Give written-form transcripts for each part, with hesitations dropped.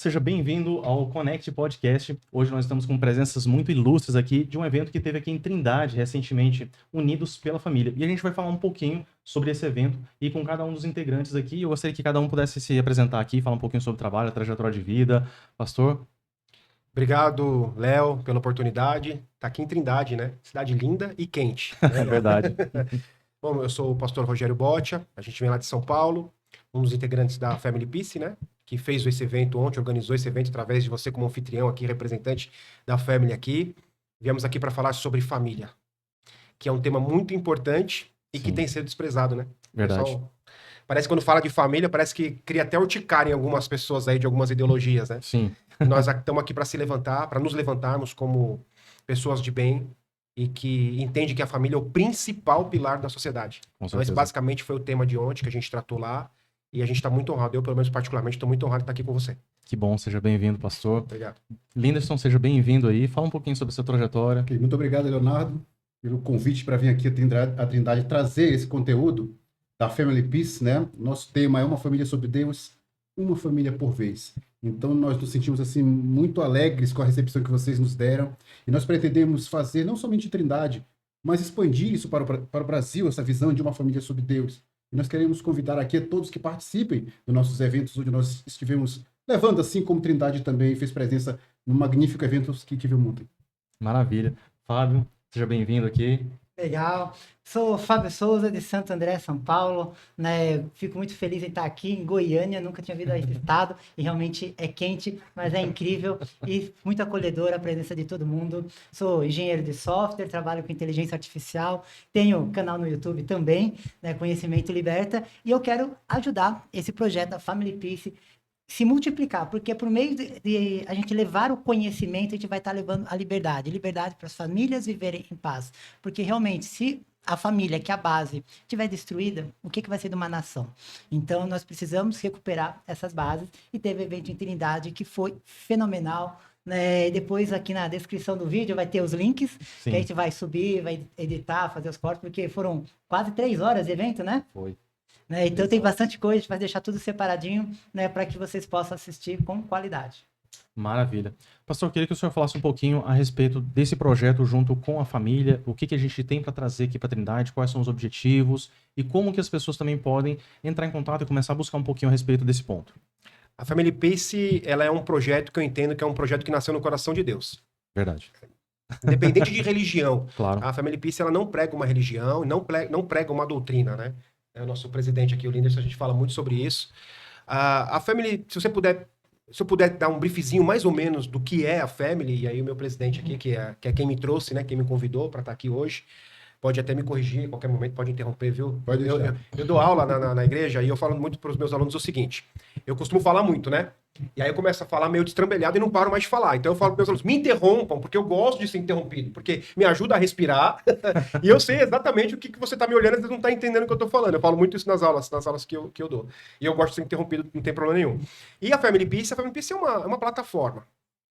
seja bem-vindo ao Connect Podcast. Hoje nós estamos com presenças muito ilustres aqui de um evento que teve aqui em Trindade recentemente, Unidos pela Família. E a gente vai falar um pouquinho sobre esse evento e com cada um dos integrantes aqui. Eu gostaria que cada um pudesse se apresentar aqui, falar um pouquinho sobre o trabalho, a trajetória de vida. Pastor? Obrigado, Léo, pela oportunidade. Tá aqui em Trindade, né? Cidade linda e quente, né, É Léo? verdade. Bom, eu sou o pastor Rogério Botia, a gente vem lá de São Paulo, um dos integrantes da Family Peace, né? Que fez esse evento ontem, organizou esse evento através de você como anfitrião aqui, representante da Family aqui. Viemos aqui para falar sobre família, que é um tema muito importante e que Sim, tem sido desprezado, né? O verdade. pessoal, parece que quando fala de família, parece que cria até urticária em algumas pessoas aí de algumas ideologias, né? Sim, E nós estamos aqui para se levantar, para nos levantarmos como pessoas de bem e que entende que a família é o principal pilar da sociedade. com Então, esse certeza. basicamente foi o tema de ontem que a gente tratou lá. E a gente está muito honrado. Eu, pelo menos, particularmente, estou muito honrado de estar aqui com você. Que bom, seja bem-vindo, pastor. Obrigado. Linderson, seja bem-vindo aí. Fala um pouquinho sobre a sua trajetória. Ok, muito obrigado, Leonardo, pelo convite para vir aqui à Trindade trazer esse conteúdo da Family Peace, né? Nosso tema é uma família sobre Deus, uma família por vez. Então, nós nos sentimos assim muito alegres com a recepção que vocês nos deram e nós pretendemos fazer não somente em Trindade, mas expandir isso para o Brasil, essa visão de uma família sobre Deus. E nós queremos convidar aqui a todos que participem dos nossos eventos, onde nós estivemos levando, assim como Trindade também fez presença no magnífico evento que tivemos ontem. Maravilha. Fábio, seja bem-vindo aqui. Legal. Sou Fábio Souza, de Santo André, São Paulo, né? Fico muito feliz em estar aqui em Goiânia, nunca tinha vindo a esse estado, e realmente é quente, mas é incrível e muito acolhedora a presença de todo mundo. Sou engenheiro de software, trabalho com inteligência artificial, tenho canal no YouTube também, né? Conhecimento Liberta, e eu quero ajudar esse projeto, a Family Peace, se multiplicar, porque por meio de a gente levar o conhecimento, a gente vai estar levando a liberdade para as famílias viverem em paz. Porque realmente, se a família, que é a base, estiver destruída, o que vai ser de uma nação? Então, nós precisamos recuperar essas bases, e teve evento em Trindade que foi fenomenal, né? Depois, aqui na descrição do vídeo, vai ter os links, que a Sim, gente vai subir, vai editar, fazer os cortes, porque foram quase 3 horas de evento, né? foi. Né? Então tem Exato. bastante coisa, a gente vai deixar tudo separadinho, né, para que vocês possam assistir com qualidade. Maravilha. Pastor, eu queria que o senhor falasse um pouquinho a respeito desse projeto junto com a família, o que a gente tem para trazer aqui para a Trindade, quais são os objetivos e como que as pessoas também podem entrar em contato e começar a buscar um pouquinho a respeito desse ponto. A Family Peace, ela é um projeto que eu entendo que é um projeto que nasceu no coração de Deus. Verdade. Independente de religião. Claro. A Family Peace, ela não prega uma religião, não prega uma doutrina, né? É o nosso presidente aqui, o Linderson, a gente fala muito sobre isso. A Family, se eu puder dar um briefzinho mais ou menos do que é a Family, e aí o meu presidente aqui, que é quem me trouxe, né, quem me convidou para estar aqui hoje, pode até me corrigir, a qualquer momento pode interromper, viu? Pode deixar. Eu dou aula na igreja e eu falo muito para os meus alunos o seguinte, eu costumo falar muito, né? E aí eu começo a falar meio destrambelhado e não paro mais de falar. Então eu falo para meus alunos, me interrompam, porque eu gosto de ser interrompido, porque me ajuda a respirar. E eu sei exatamente o que você está me olhando e você não está entendendo o que eu estou falando. Eu falo muito isso nas aulas que eu dou. E eu gosto de ser interrompido, não tem problema nenhum. E a Family Peace é uma plataforma.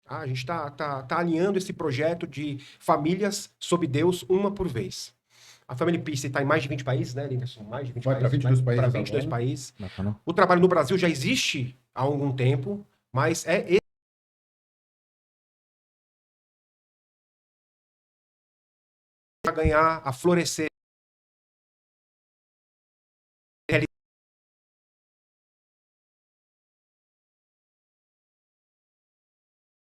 A gente tá alinhando esse projeto de famílias sob Deus, uma por vez. A Family Peace está em mais de 20 países, né, Linderson? Mais de 20 Vai para países. 22 Para países 22 agora. países. Bacana. O trabalho no Brasil já existe há algum tempo, mas é a ganhar, a florescer.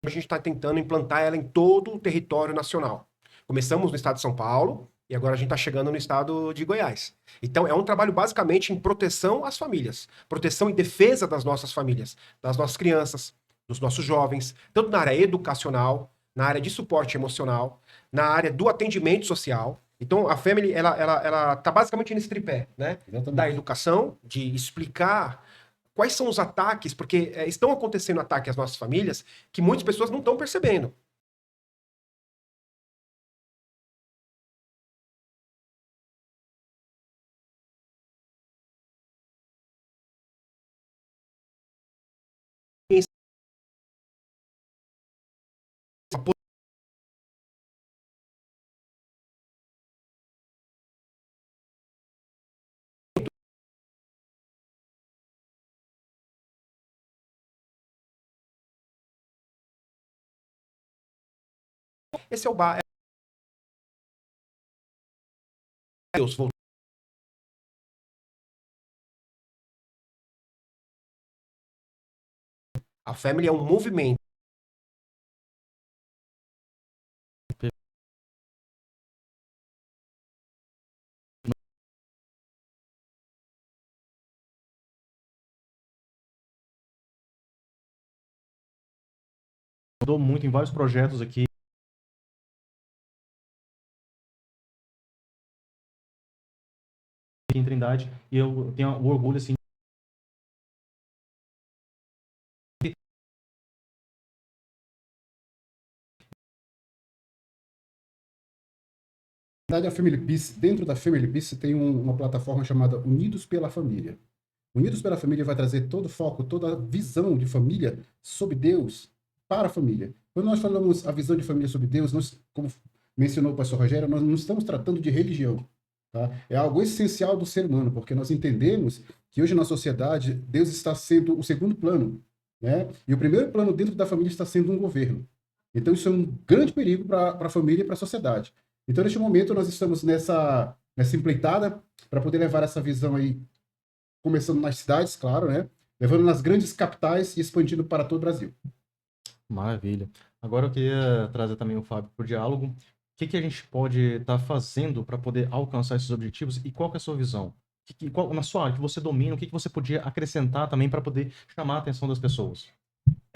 A gente está tentando implantar ela em todo o território nacional. Começamos no estado de São Paulo e agora a gente está chegando no estado de Goiás. Então, é um trabalho basicamente em proteção às famílias, proteção e defesa das nossas famílias, das nossas crianças, dos nossos jovens, tanto na área educacional, na área de suporte emocional, na área do atendimento social. Então, a Family, ela tá basicamente nesse tripé, né? Exatamente. Da educação, de explicar quais são os ataques, porque estão acontecendo ataques às nossas famílias que muitas pessoas não estão percebendo. Esse é o Deus. A family é um movimento. Mudou muito em vários projetos aqui em Trindade, e eu tenho o orgulho, assim, Na verdade, a Family Peace, dentro da Family Peace tem uma plataforma chamada Unidos pela Família. Unidos pela Família vai trazer todo o foco, toda a visão de família sobre Deus para a família. Quando nós falamos a visão de família sobre Deus, nós, como mencionou o pastor Rogério, nós não estamos tratando de religião. Tá? É algo essencial do ser humano, porque nós entendemos que hoje na sociedade Deus está sendo o segundo plano, né? E o primeiro plano dentro da família está sendo um governo. Então isso é um grande perigo para a família e para a sociedade. Então neste momento nós estamos nessa empreitada para poder levar essa visão aí, começando nas cidades, claro, né? Levando nas grandes capitais e expandindo para todo o Brasil. maravilha. Agora eu queria trazer também o Fábio para o diálogo. O que a gente pode estar fazendo para poder alcançar esses objetivos e qual que é a sua visão? Na sua área que você domina, o que você podia acrescentar também para poder chamar a atenção das pessoas?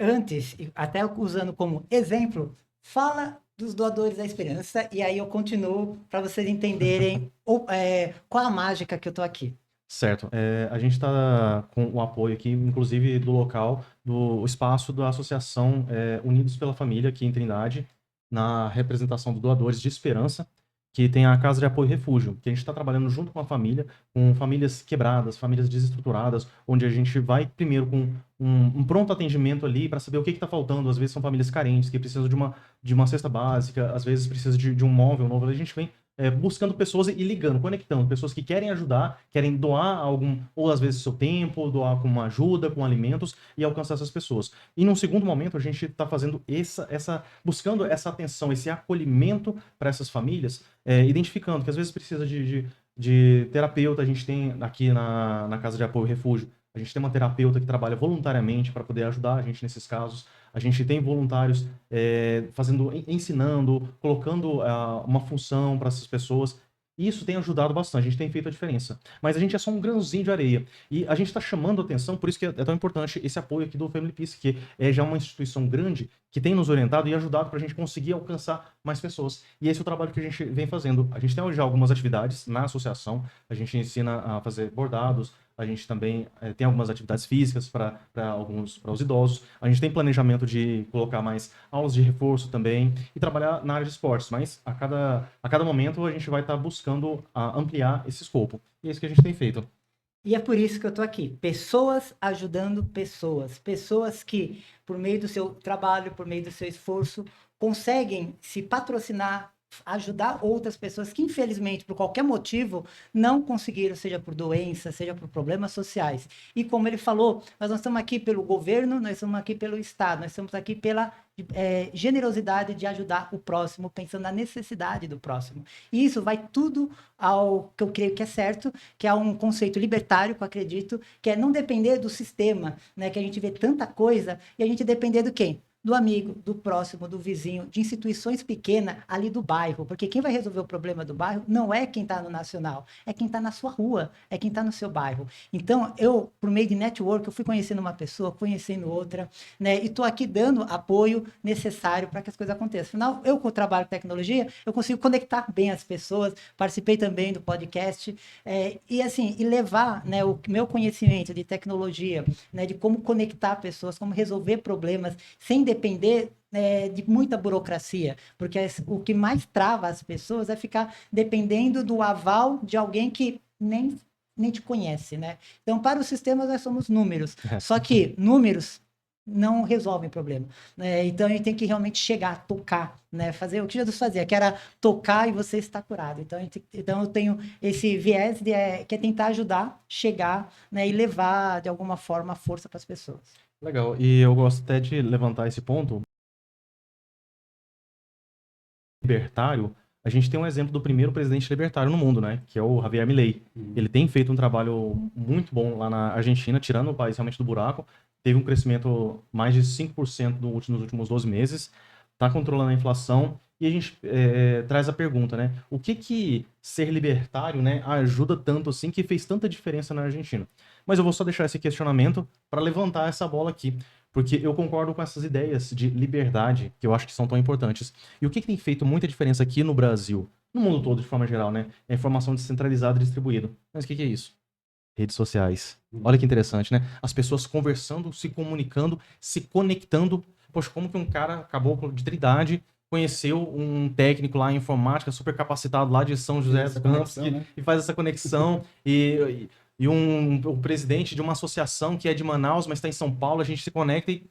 Antes, e até usando como exemplo, fala dos doadores da esperança, e aí eu continuo para vocês entenderem qual a mágica que eu tô aqui. Certo. A gente está com o apoio aqui, inclusive do local, do espaço da Associação Unidos pela Família, aqui em Trindade, na representação dos doadores de esperança, que tem a Casa de Apoio e Refúgio, que a gente está trabalhando junto com a família, com famílias quebradas, famílias desestruturadas, onde a gente vai primeiro com um pronto atendimento ali para saber o que está faltando. Às vezes são famílias carentes, que precisam de uma cesta básica, às vezes precisa de um móvel novo. A gente vem buscando pessoas e ligando, conectando, pessoas que querem ajudar, querem doar algum, ou às vezes seu tempo, doar com uma ajuda, com alimentos e alcançar essas pessoas. E num segundo momento, a gente está fazendo buscando essa atenção, esse acolhimento para essas famílias, identificando que às vezes precisa de terapeuta. A gente tem aqui na Casa de Apoio e Refúgio, a gente tem uma terapeuta que trabalha voluntariamente para poder ajudar a gente nesses casos. A gente tem voluntários ensinando, colocando uma função para essas pessoas. E isso tem ajudado bastante, a gente tem feito a diferença. Mas a gente é só um grãozinho de areia. E a gente está chamando a atenção, por isso que é tão importante esse apoio aqui do Family Peace, que é já uma instituição grande que tem nos orientado e ajudado para a gente conseguir alcançar mais pessoas. E esse é o trabalho que a gente vem fazendo. A gente tem já algumas atividades na associação, a gente ensina a fazer bordados, a gente também tem algumas atividades físicas para os idosos. A gente tem planejamento de colocar mais aulas de reforço também e trabalhar na área de esportes. Mas a cada momento a gente vai estar buscando ampliar esse escopo. E é isso que a gente tem feito. E é por isso que eu tô aqui. Pessoas ajudando pessoas. Pessoas que, por meio do seu trabalho, por meio do seu esforço, conseguem se patrocinar, ajudar outras pessoas que, infelizmente, por qualquer motivo, não conseguiram, seja por doença, seja por problemas sociais. E como ele falou, nós não estamos aqui pelo governo, nós estamos aqui pelo Estado, nós estamos aqui pela generosidade de ajudar o próximo, pensando na necessidade do próximo. E isso vai tudo ao que eu creio que é certo, que é um conceito libertário, que eu acredito, que é não depender do sistema, né? Que a gente vê tanta coisa, e a gente depender do quem? Do amigo, do próximo, do vizinho, de instituições pequenas ali do bairro, porque quem vai resolver o problema do bairro não é quem está no nacional, é quem está na sua rua, é quem está no seu bairro. Então, eu, por meio de network, eu fui conhecendo uma pessoa, conhecendo outra, né, e estou aqui dando apoio necessário para que as coisas aconteçam. Afinal, eu com o trabalho com tecnologia, eu consigo conectar bem as pessoas, participei também do podcast, e assim, e levar, né, o meu conhecimento de tecnologia, né, de como conectar pessoas, como resolver problemas, sem depender de muita burocracia, porque o que mais trava as pessoas é ficar dependendo do aval de alguém que nem te conhece, né? Então, para os sistemas, nós somos números. Só que números não resolvem problema, né? Então, a gente tem que realmente chegar, tocar, né? Fazer o que Jesus fazia, que era tocar e você está curado. Então, então eu tenho esse viés que é tentar ajudar, chegar, né? E levar, de alguma forma, a força para as pessoas. Legal. E eu gosto até de levantar esse ponto, libertário, a gente tem um exemplo do primeiro presidente libertário no mundo, né? Que é o Javier Milei. Ele tem feito um trabalho muito bom lá na Argentina, tirando o país realmente do buraco. Teve um crescimento mais de 5% nos últimos 12 meses. Está controlando a inflação. E a gente traz a pergunta, né? O que ser libertário, né, ajuda tanto assim, que fez tanta diferença na Argentina? Mas eu vou só deixar esse questionamento para levantar essa bola aqui. Porque eu concordo com essas ideias de liberdade, que eu acho que são tão importantes. E o que tem feito muita diferença aqui no Brasil, no mundo todo de forma geral, né? É a informação descentralizada e distribuída. Mas o que é isso? Redes sociais. Olha que interessante, né? As pessoas conversando, se comunicando, se conectando. Poxa, como que um cara acabou de idade conheceu um técnico lá em informática super capacitado lá de São José dos Campos e faz essa conexão e o presidente de uma associação que é de Manaus, mas está em São Paulo, a gente se conecta e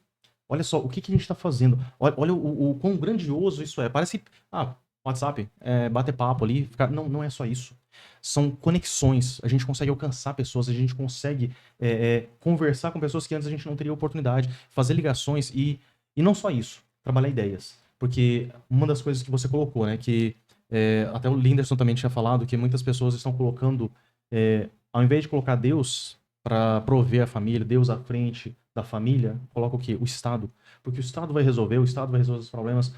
olha só, o que a gente está fazendo? Olha o quão grandioso isso é. Parece, WhatsApp, bater papo ali, não é só isso. São conexões, a gente consegue alcançar pessoas, a gente consegue conversar com pessoas que antes a gente não teria oportunidade, fazer ligações e não só isso, trabalhar ideias. Porque uma das coisas que você colocou, né, que até o Linderson também tinha falado, que muitas pessoas estão colocando, ao invés de colocar Deus para prover a família, Deus à frente da família, coloca o quê? O Estado. Porque o Estado vai resolver, o Estado vai resolver os problemas.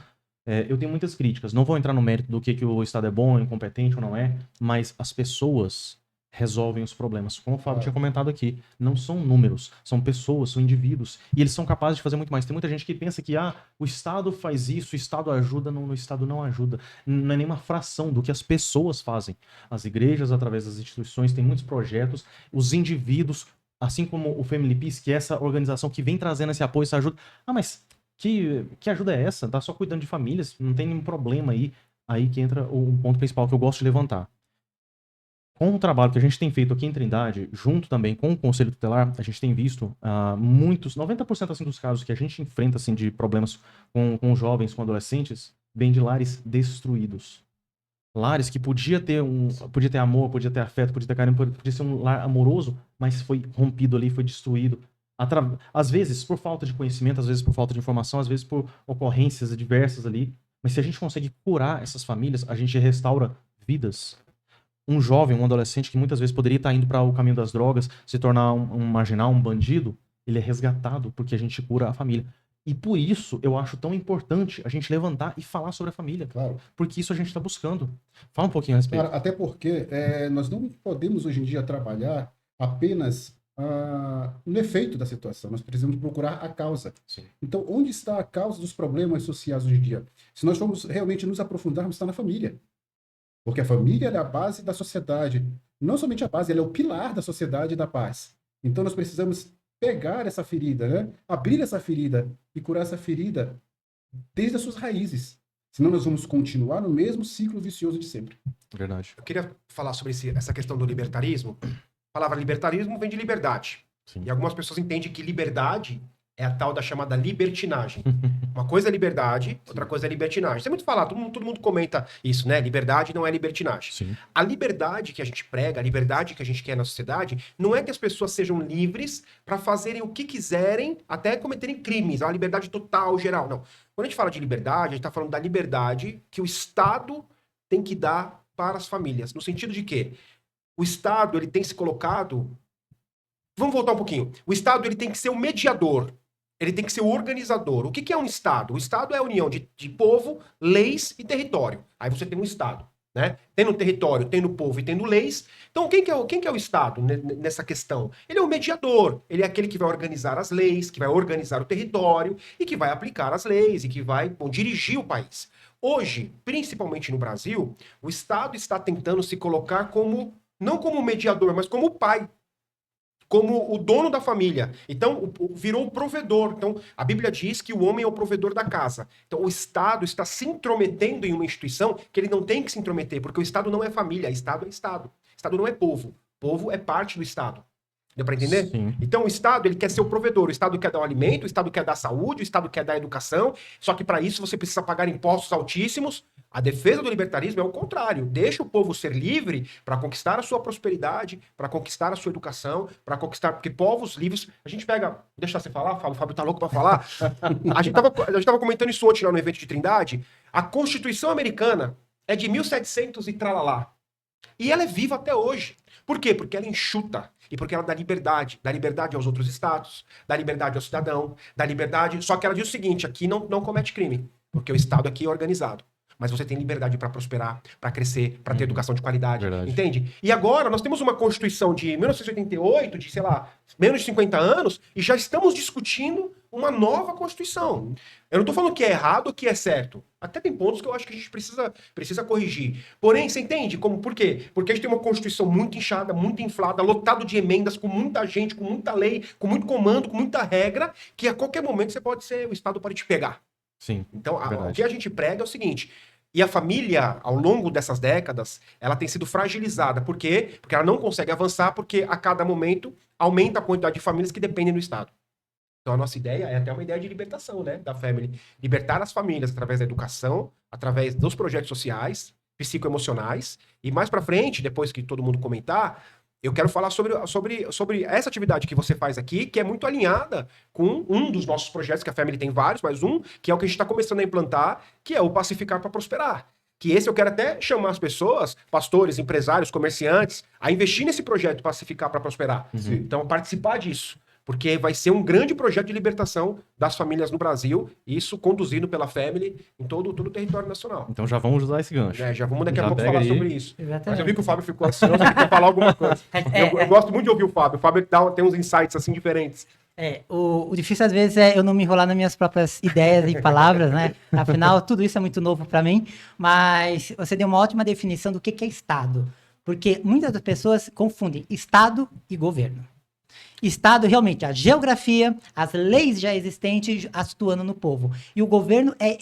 Eu tenho muitas críticas, não vou entrar no mérito do que o Estado é bom, incompetente ou não é, mas as pessoas resolvem os problemas. Como o Fábio tinha comentado aqui, não são números, são pessoas, são indivíduos, e eles são capazes de fazer muito mais. Tem muita gente que pensa que o Estado faz isso, o Estado ajuda, não, o Estado não ajuda. Não é nem uma fração do que as pessoas fazem. As igrejas, através das instituições, têm muitos projetos, os indivíduos, assim como o Family Peace, que é essa organização que vem trazendo esse apoio, essa ajuda. Mas que ajuda é essa? Tá só cuidando de famílias, não tem nenhum problema aí. Aí que entra o ponto principal que eu gosto de levantar. Com o trabalho que a gente tem feito aqui em Trindade, junto também com o Conselho Tutelar, a gente tem visto muitos, 90% assim, dos casos que a gente enfrenta assim, de problemas com jovens, com adolescentes, vêm de lares destruídos. Lares que podia ter amor, podia ter afeto, podia ter carinho, podia ser um lar amoroso, mas foi rompido ali, foi destruído. Às vezes por falta de conhecimento, às vezes por falta de informação, às vezes por ocorrências diversas ali. Mas se a gente consegue curar essas famílias, a gente restaura vidas. Um jovem, um adolescente que muitas vezes poderia estar indo para o caminho das drogas, se tornar um marginal, um bandido, ele é resgatado porque a gente cura a família. E por isso eu acho tão importante a gente levantar e falar sobre a família. Claro. Porque isso a gente está buscando. Fala um pouquinho a respeito. Claro, até porque nós não podemos hoje em dia trabalhar apenas no efeito da situação, nós precisamos procurar a causa. Sim. Então, onde está a causa dos problemas sociais hoje em dia? Se nós formos realmente nos aprofundarmos, está na família. Porque a família é a base da sociedade. Não somente a base, ela é o pilar da sociedade e da paz. Então, nós precisamos pegar essa ferida, né? Abrir essa ferida e curar essa ferida desde as suas raízes. Senão nós vamos continuar no mesmo ciclo vicioso de sempre. Verdade. Eu queria falar sobre essa questão do libertarismo. A palavra libertarismo vem de liberdade. Sim. E algumas pessoas entendem que liberdade é a tal da chamada libertinagem. Uma coisa é liberdade, outra coisa é libertinagem. Isso é muito falado, todo mundo comenta isso, né? Liberdade não é libertinagem. Sim. A liberdade que a gente prega, a liberdade que a gente quer na sociedade, não é que as pessoas sejam livres para fazerem o que quiserem, até cometerem crimes. É uma liberdade total, geral. Não. Quando a gente fala de liberdade, a gente está falando da liberdade que o Estado tem que dar para as famílias. No sentido de que o Estado ele tem se colocado... Vamos voltar um pouquinho. O Estado ele tem que ser o mediador. Ele tem que ser o organizador. O que é um Estado? O Estado é a união de povo, leis e território. Aí você tem um Estado, né? Tem no território, tem no povo e tem no leis. Então, quem que é o Estado nessa questão? Ele é o mediador. Ele é aquele que vai organizar as leis, que vai organizar o território e que vai aplicar as leis e que vai dirigir o país. Hoje, principalmente no Brasil, o Estado está tentando se colocar não como mediador, mas como pai. Como o dono da família. Então, virou o provedor. Então, a Bíblia diz que o homem é o provedor da casa. Então, o Estado está se intrometendo em uma instituição que ele não tem que se intrometer, porque o Estado não é família, Estado é Estado. Estado não é povo. Povo é parte do Estado. Deu para entender? Sim. Então o Estado, ele quer ser o provedor, o Estado quer dar o alimento, o Estado quer dar saúde, o Estado quer dar a educação, só que para isso você precisa pagar impostos altíssimos. A defesa do libertarismo é o contrário, deixa o povo ser livre para conquistar a sua prosperidade, para conquistar a sua educação, para conquistar, porque povos livres, a gente pega, deixa você falar, Fábio, o Fábio tá louco para falar, a gente tava comentando isso ontem lá no evento de Trindade, a Constituição Americana é de 1700 e tralalá, e ela é viva até hoje. Por quê? Porque ela enxuta. E porque ela dá liberdade aos outros estados, dá liberdade ao cidadão, dá liberdade. Só que ela diz o seguinte: aqui não comete crime, porque o Estado aqui é organizado. Mas você tem liberdade para prosperar, para crescer, para ter educação de qualidade. Verdade. Entende? E agora nós temos uma Constituição de 1988, de, sei lá, menos de 50 anos, e já estamos discutindo uma nova Constituição. Eu não estou falando que é errado ou que é certo. Até tem pontos que eu acho que a gente precisa corrigir. Porém, você entende? Por quê? Porque a gente tem uma Constituição muito inchada, muito inflada, lotado de emendas, com muita gente, com muita lei, com muito comando, com muita regra, que a qualquer momento o Estado pode te pegar. Sim. Então, o Verdade. que a gente prega é o seguinte: e a família, ao longo dessas décadas, ela tem sido fragilizada. Por quê? Porque ela não consegue avançar, porque a cada momento aumenta a quantidade de famílias que dependem do Estado. Então, a nossa ideia é até uma ideia de libertação, né, da family. Libertar as famílias através da educação, através dos projetos sociais, psicoemocionais. E mais pra frente, depois que todo mundo comentar, eu quero falar sobre essa atividade que você faz aqui, que é muito alinhada com um dos nossos projetos, que a Family tem vários, mas um que é o que a gente está começando a implantar, que é o Pacificar para Prosperar. Que esse eu quero até chamar as pessoas, pastores, empresários, comerciantes, a investir nesse projeto Pacificar para Prosperar. Sim. Então, participar disso. Porque vai ser um grande projeto de libertação das famílias no Brasil, isso conduzido pela Family em todo o território nacional. Então já vamos usar esse gancho. Já vamos daqui a Já pouco pega falar aí. sobre isso. Exatamente. Mas eu vi que o Fábio ficou ansioso, ele quer falar alguma coisa. Eu gosto muito de ouvir o Fábio. O Fábio tem uns insights assim diferentes. O difícil às vezes é eu não me enrolar nas minhas próprias ideias e palavras, né? Afinal, tudo isso é muito novo para mim, mas você deu uma ótima definição do que é Estado. Porque muitas das pessoas confundem Estado e governo. Estado, realmente, a geografia, as leis já existentes atuando no povo. E o governo é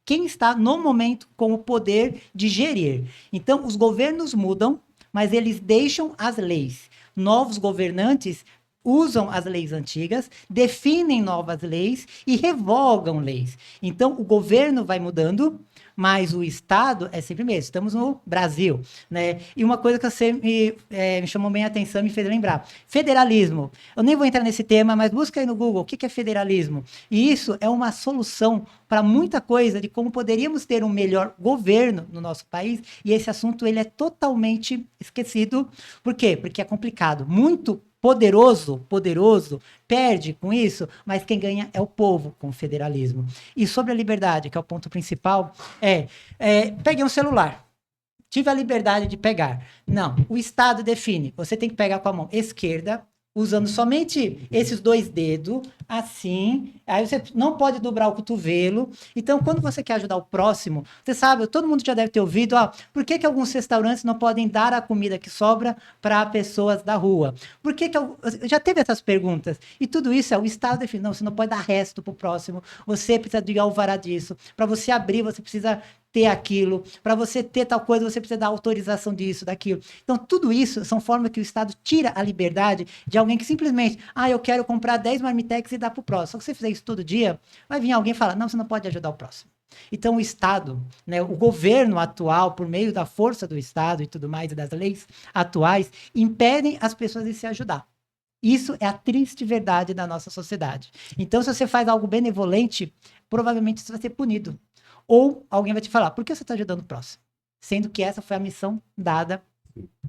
quem está no momento com o poder de gerir. Então, os governos mudam, mas eles deixam as leis. Novos governantes usam as leis antigas, definem novas leis e revogam leis. Então, o governo vai mudando, mas o Estado é sempre mesmo. Estamos no Brasil, né? E uma coisa que você me chamou bem a atenção, me fez lembrar. Federalismo. Eu nem vou entrar nesse tema, mas busca aí no Google o que é federalismo. E isso é uma solução para muita coisa de como poderíamos ter um melhor governo no nosso país. E esse assunto ele é totalmente esquecido. Por quê? Porque é complicado. Muito poderoso perde com isso, mas quem ganha é o povo com o federalismo. E sobre a liberdade, que é o ponto principal, peguei um celular, tive a liberdade de pegar. Não, o Estado define, você tem que pegar com a mão esquerda, usando somente esses dois dedos, assim, aí você não pode dobrar o cotovelo. Então, quando você quer ajudar o próximo, você sabe, todo mundo já deve ter ouvido, por que alguns restaurantes não podem dar a comida que sobra para pessoas da rua? Por que já teve essas perguntas? E tudo isso o Estado define, não, você não pode dar resto para o próximo, você precisa de alvará disso. Para você abrir, você precisa ter aquilo, para você ter tal coisa, você precisa dar autorização disso, daquilo. Então, tudo isso são formas que o Estado tira a liberdade de alguém que simplesmente, eu quero comprar 10 marmitex e dar pro próximo. Só que se você fizer isso todo dia, vai vir alguém e falar, não, você não pode ajudar o próximo. Então, o Estado, né, o governo atual, por meio da força do Estado e tudo mais, e das leis atuais, impedem as pessoas de se ajudar. Isso é a triste verdade da nossa sociedade. Então, se você faz algo benevolente, provavelmente você vai ser punido. Ou alguém vai te falar, por que você está ajudando o próximo? Sendo que essa foi a missão dada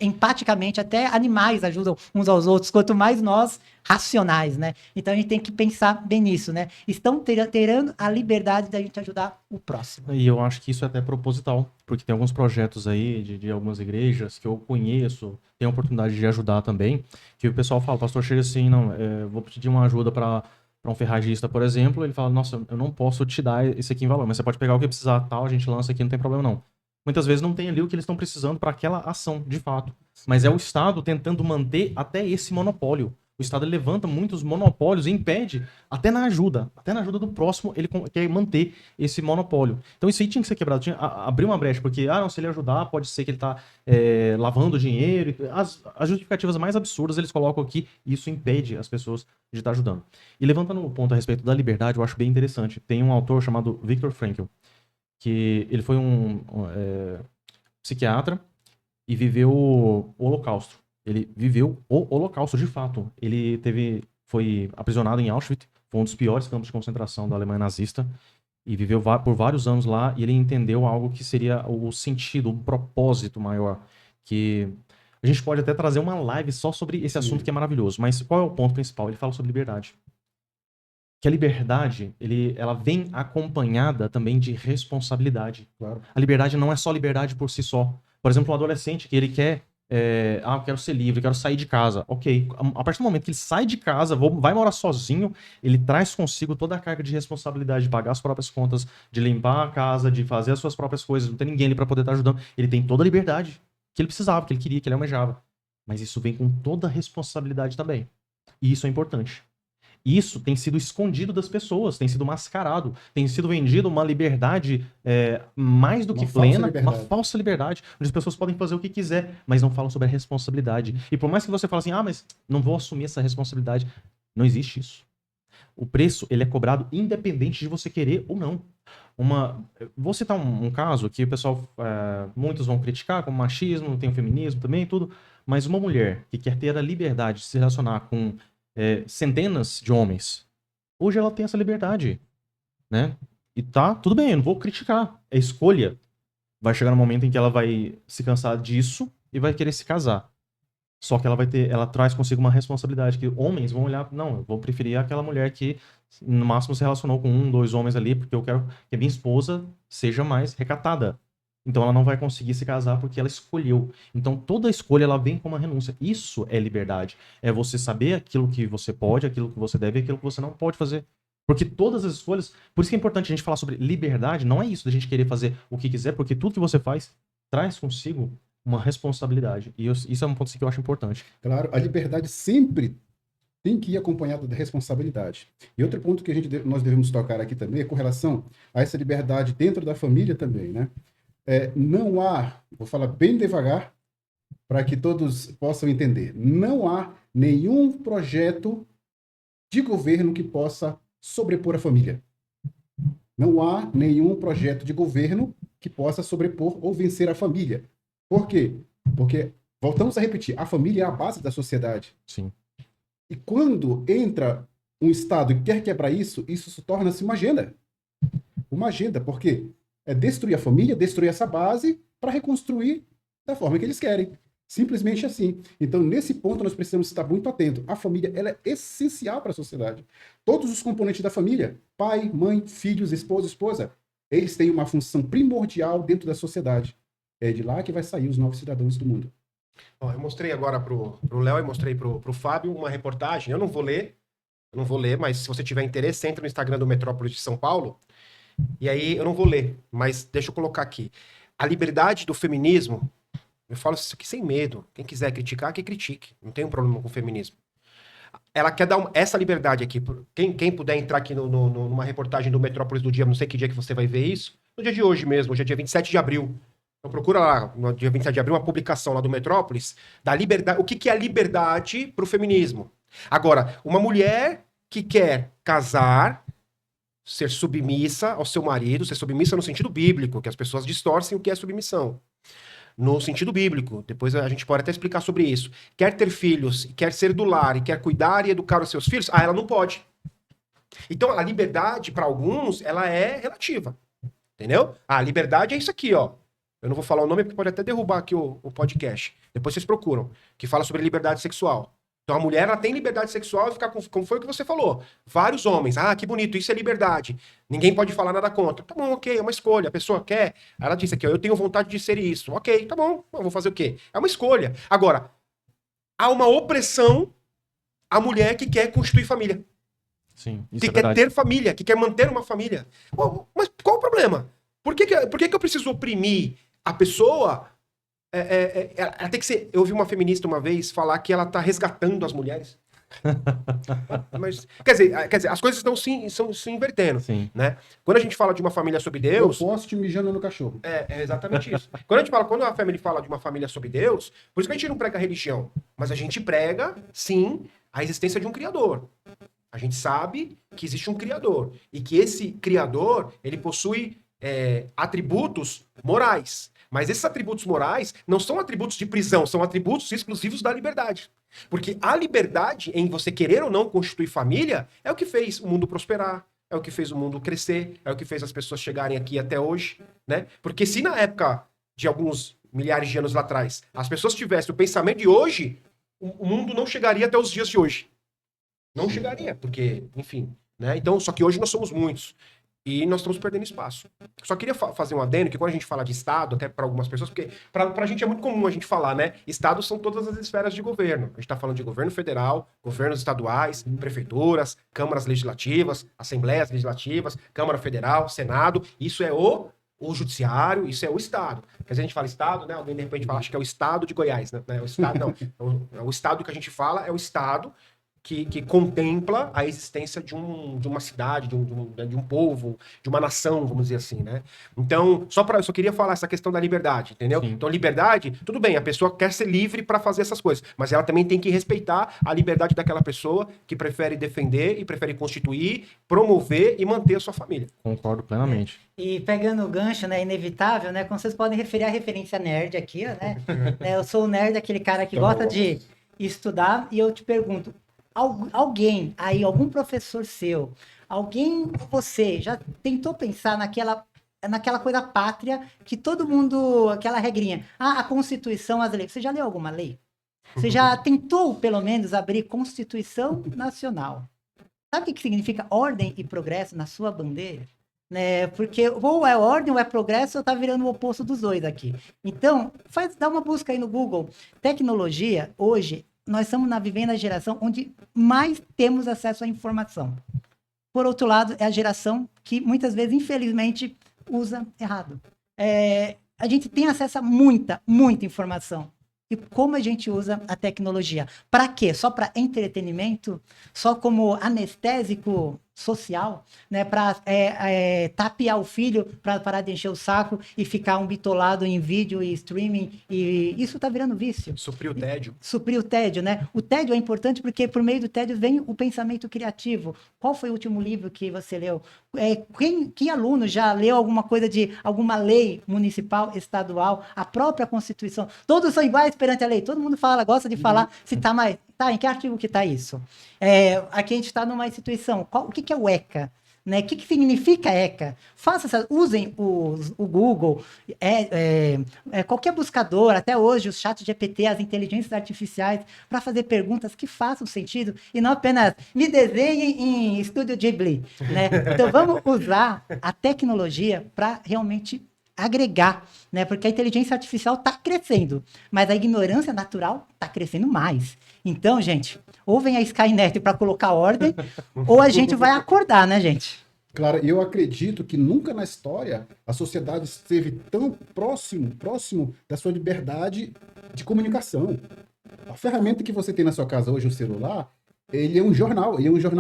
empaticamente, até animais ajudam uns aos outros, quanto mais nós racionais, né? Então a gente tem que pensar bem nisso, né? Estão terando a liberdade da gente ajudar o próximo. E eu acho que isso é até proposital, porque tem alguns projetos aí de algumas igrejas que eu conheço, tenho a oportunidade de ajudar também, que o pessoal fala, pastor, chega assim, não, vou pedir uma ajuda para um ferragista, por exemplo, ele fala, nossa, eu não posso te dar esse aqui em valor, mas você pode pegar o que precisar, tal, a gente lança aqui, não tem problema não. Muitas vezes não tem ali o que eles estão precisando para aquela ação, de fato. Mas é o Estado tentando manter até esse monopólio. O Estado ele levanta muitos monopólios e impede, até na ajuda do próximo, ele quer manter esse monopólio. Então isso aí tinha que ser quebrado, tinha abrir uma brecha, porque, não, se ele ajudar, pode ser que ele tá lavando dinheiro. As justificativas mais absurdas eles colocam aqui, e isso impede as pessoas de estar ajudando. E levantando um ponto a respeito da liberdade, eu acho bem interessante. Tem um autor chamado Viktor Frankl, que ele foi um psiquiatra e viveu o Holocausto. Ele viveu o Holocausto de fato. Ele foi aprisionado em Auschwitz, foi um dos piores campos de concentração da Alemanha nazista, e viveu por vários anos lá, e ele entendeu algo que seria o sentido, um propósito maior, que a gente pode até trazer uma live só sobre esse assunto que é maravilhoso, mas qual é o ponto principal? Ele fala sobre liberdade. Que a liberdade, ela vem acompanhada também de responsabilidade. Claro. A liberdade não é só liberdade por si só. Por exemplo, um adolescente que ele quer eu quero ser livre, eu quero sair de casa. Ok, a partir do momento que ele sai de casa, vai morar sozinho, ele traz consigo toda a carga de responsabilidade de pagar as próprias contas, de limpar a casa, de fazer as suas próprias coisas, não tem ninguém ali para poder estar ajudando. Ele tem toda a liberdade que ele precisava, que ele queria, que ele almejava. Mas isso vem com toda a responsabilidade também. E isso é importante. Isso tem sido escondido das pessoas, tem sido mascarado, tem sido vendido uma liberdade mais do que plena, uma falsa liberdade, onde as pessoas podem fazer o que quiser, mas não falam sobre a responsabilidade. E por mais que você fale assim, mas não vou assumir essa responsabilidade, não existe isso. O preço, ele é cobrado independente de você querer ou não. Vou citar um caso que o pessoal, muitos vão criticar, como machismo, tem o feminismo também, tudo, mas uma mulher que quer ter a liberdade de se relacionar com centenas de homens, hoje ela tem essa liberdade, né? E tá, tudo bem, eu não vou criticar, é escolha. Vai chegar no momento em que ela vai se cansar disso e vai querer se casar. Só que ela traz consigo uma responsabilidade, que homens vão olhar, não, eu vou preferir aquela mulher que no máximo se relacionou com 1, 2 homens ali, porque eu quero que a minha esposa seja mais recatada. Então ela não vai conseguir se casar porque ela escolheu. Então toda escolha ela vem com uma renúncia. Isso é liberdade. É você saber aquilo que você pode, aquilo que você deve e aquilo que você não pode fazer. Porque todas as escolhas... Por isso que é importante a gente falar sobre liberdade. Não é isso da gente querer fazer o que quiser, porque tudo que você faz traz consigo uma responsabilidade. E isso é um ponto que eu acho importante. Claro, a liberdade sempre tem que ir acompanhada da responsabilidade. E outro ponto que nós devemos tocar aqui também é com relação a essa liberdade dentro da família também, né? Não há, vou falar bem devagar, para que todos possam entender, não há nenhum projeto de governo que possa sobrepor a família. Não há nenhum projeto de governo que possa sobrepor ou vencer a família. Por quê? Porque, voltamos a repetir, a família é a base da sociedade. Sim. E quando entra um Estado e quer quebrar isso se torna-se uma agenda. Uma agenda, por quê? É destruir a família, destruir essa base para reconstruir da forma que eles querem. Simplesmente assim. Então, nesse ponto, nós precisamos estar muito atentos. A família, ela é essencial para a sociedade. Todos os componentes da família, pai, mãe, filhos, esposa, eles têm uma função primordial dentro da sociedade. É de lá que vai sair os novos cidadãos do mundo. Ó, eu mostrei agora pro Léo e mostrei pro Fábio uma reportagem. Eu não vou ler, mas se você tiver interesse, entra no Instagram do Metrópolis de São Paulo. E aí, eu não vou ler, mas deixa eu colocar aqui. A liberdade do feminismo, eu falo isso aqui sem medo. Quem quiser criticar, que critique. Não tem um problema com o feminismo. Ela quer dar essa liberdade aqui. Quem puder entrar aqui numa reportagem do Metrópolis do dia, não sei que dia que você vai ver isso, no dia de hoje mesmo, hoje é dia 27 de abril. Então procura lá, no dia 27 de abril, uma publicação lá do Metrópolis, da liberdade. O que é a liberdade para o feminismo? Agora, uma mulher que quer casar, ser submissa ao seu marido, ser submissa no sentido bíblico, que as pessoas distorcem o que é submissão. No sentido bíblico, depois a gente pode até explicar sobre isso. Quer ter filhos, quer ser do lar, e quer cuidar e educar os seus filhos, ela não pode. Então, a liberdade, para alguns, ela é relativa. Entendeu? A liberdade é isso aqui, ó. Eu não vou falar o nome porque pode até derrubar aqui o podcast. Depois vocês procuram. Que fala sobre liberdade sexual. Então a mulher ela tem liberdade sexual e ficar como foi o que você falou. Vários homens. Ah, que bonito, isso é liberdade. Ninguém pode falar nada contra. Tá bom, ok, é uma escolha. A pessoa quer. Ela disse aqui, ó, eu tenho vontade de ser isso. Ok, tá bom, eu vou fazer o quê? É uma escolha. Agora, há uma opressão à mulher que quer constituir família. Sim, isso que é quer verdade. ter família, que quer manter uma família. Mas qual o problema? Por que eu preciso oprimir a pessoa? Ela tem que ser... Eu ouvi uma feminista uma vez falar que ela tá resgatando as mulheres. Mas, quer dizer, as coisas estão se invertendo, Sim. né? Quando a gente fala de uma família sob Eu Deus, posso te mijando no cachorro. é exatamente isso. Quando a família fala de uma família sob Deus, por isso que a gente não prega religião, mas a gente prega, sim, a existência de um Criador. A gente sabe que existe um Criador e que esse Criador, ele possui atributos morais. Mas esses atributos morais não são atributos de prisão, são atributos exclusivos da liberdade. Porque a liberdade em você querer ou não constituir família é o que fez o mundo prosperar, é o que fez o mundo crescer, é o que fez as pessoas chegarem aqui até hoje, né? Porque se na época de alguns milhares de anos lá atrás, as pessoas tivessem o pensamento de hoje, o mundo não chegaria até os dias de hoje. Não chegaria, porque, enfim, né? Então, só que hoje nós somos muitos. E nós estamos perdendo espaço. Só queria fazer um adendo, que quando a gente fala de Estado, até para algumas pessoas, porque para a gente é muito comum a gente falar, né? Estados são todas as esferas de governo. A gente está falando de governo federal, governos estaduais, prefeituras, câmaras legislativas, assembleias legislativas, Câmara Federal, Senado. Isso é o judiciário, isso é o Estado. Quer dizer, a gente fala Estado, né? Alguém de repente fala, acho que é o Estado de Goiás, né? O Estado, não. O Estado que a gente fala é o Estado que contempla a existência de uma cidade, de um povo, de uma nação, vamos dizer assim, né? Então, eu só queria falar essa questão da liberdade, entendeu? Sim. Então, liberdade, tudo bem, a pessoa quer ser livre para fazer essas coisas, mas ela também tem que respeitar a liberdade daquela pessoa que prefere defender e prefere constituir, promover e manter a sua família. Concordo plenamente. E pegando o gancho, né, inevitável, né, como vocês podem referir a referência nerd aqui, ó, né? Eu sou o nerd, aquele cara que gosta de estudar, e eu te pergunto, alguém aí, algum professor seu, alguém, você, já tentou pensar naquela coisa pátria que todo mundo, aquela regrinha, a Constituição, as leis, você já leu alguma lei? Você já tentou, pelo menos, abrir Constituição Nacional? Sabe o que significa ordem e progresso na sua bandeira? Né? Porque ou é ordem ou é progresso, ou tá virando o oposto dos dois aqui. Então, dá uma busca aí no Google. Tecnologia, hoje, nós estamos vivendo a geração onde mais temos acesso à informação. Por outro lado, é a geração que muitas vezes, infelizmente, usa errado. A gente tem acesso a muita informação. E como a gente usa a tecnologia? Para quê? Só para entretenimento? Só como anestésico social? Né? Para tapear o filho, para parar de encher o saco e ficar um bitolado em vídeo e streaming? E isso está virando vício. Suprir o tédio. Suprir o tédio, né? O tédio é importante porque por meio do tédio vem o pensamento criativo. Qual foi o último livro que você leu? Que aluno já leu alguma coisa de alguma lei municipal, estadual, a própria Constituição? Todos são iguais perante a lei. Todo mundo gosta de falar se tá mais... Tá, em que artigo que tá isso? Aqui a gente está numa instituição. O que é o ECA? Né? O que significa ECA? Usem o Google, qualquer buscador, até hoje, os chats GPT, as inteligências artificiais, para fazer perguntas que façam sentido e não apenas me desenhem em Estúdio Ghibli. Né? Então, vamos usar a tecnologia para realmente agregar, né? Porque a inteligência artificial está crescendo, mas a ignorância natural está crescendo mais. Então, gente, ou vem a Skynet para colocar ordem, ou a gente vai acordar, né, gente? Claro, eu acredito que nunca na história a sociedade esteve tão próximo da sua liberdade de comunicação. A ferramenta que você tem na sua casa hoje, o celular, ele é um jornal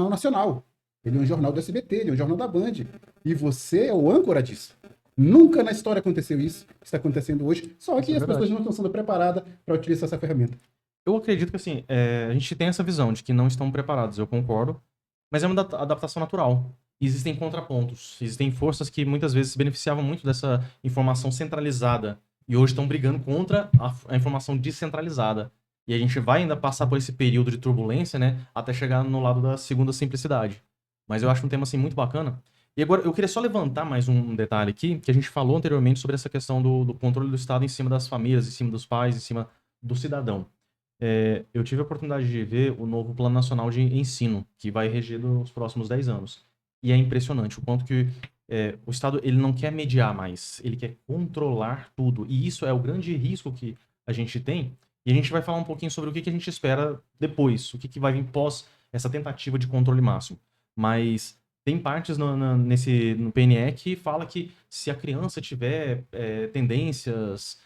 nacional. Ele é um jornal do SBT, ele é um jornal da Band. E você é o âncora disso. Nunca na história aconteceu isso, está acontecendo hoje, só que as pessoas não estão sendo preparadas para utilizar essa ferramenta. Eu acredito que, assim, a gente tem essa visão de que não estão preparados, eu concordo, mas é uma adaptação natural. Existem contrapontos, existem forças que muitas vezes se beneficiavam muito dessa informação centralizada e hoje estão brigando contra a informação descentralizada. E a gente vai ainda passar por esse período de turbulência, né, até chegar no lado da segunda simplicidade. Mas eu acho um tema, assim, muito bacana. E agora, eu queria só levantar mais um detalhe aqui, que a gente falou anteriormente sobre essa questão do controle do Estado em cima das famílias, em cima dos pais, em cima do cidadão. Eu tive a oportunidade de ver o novo Plano Nacional de Ensino, que vai reger nos próximos 10 anos. E é impressionante o quanto que o Estado ele não quer mediar mais, ele quer controlar tudo. E isso é o grande risco que a gente tem. E a gente vai falar um pouquinho sobre o que a gente espera depois, o que vai vir pós essa tentativa de controle máximo. Mas... tem partes no PNE que fala que se a criança tiver tendências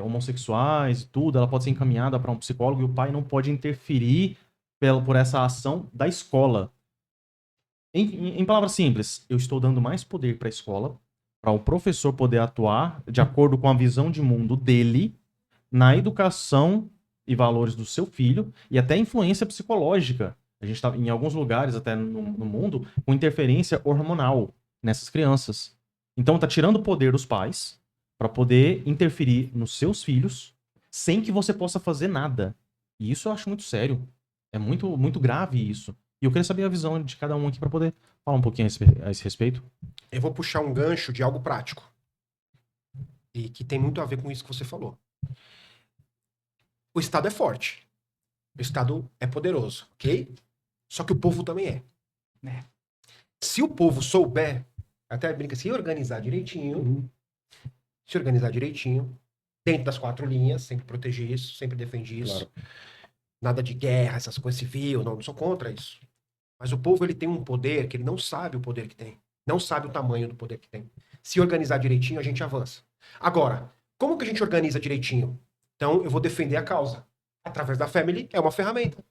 homossexuais e tudo, ela pode ser encaminhada para um psicólogo e o pai não pode interferir por essa ação da escola. Em palavras simples, eu estou dando mais poder para a escola, para o professor poder atuar de acordo com a visão de mundo dele na educação e valores do seu filho e até influência psicológica. A gente está em alguns lugares, até no mundo, com interferência hormonal nessas crianças. Então tá tirando o poder dos pais para poder interferir nos seus filhos sem que você possa fazer nada. E isso eu acho muito sério. É muito, muito grave isso. E eu queria saber a visão de cada um aqui para poder falar um pouquinho a esse respeito. Eu vou puxar um gancho de algo prático. E que tem muito a ver com isso que você falou. O Estado é forte. O Estado é poderoso, ok? Só que o povo também é. É. Se o povo souber, até brinca, se organizar direitinho, dentro das 4 linhas, sempre proteger isso, sempre defender isso. Claro. Nada de guerra, essas coisas civil, não sou contra isso. Mas o povo, ele tem um poder que ele não sabe o poder que tem. Não sabe o tamanho do poder que tem. Se organizar direitinho, a gente avança. Agora, como que a gente organiza direitinho? Então, eu vou defender a causa. Através da Family, é uma ferramenta.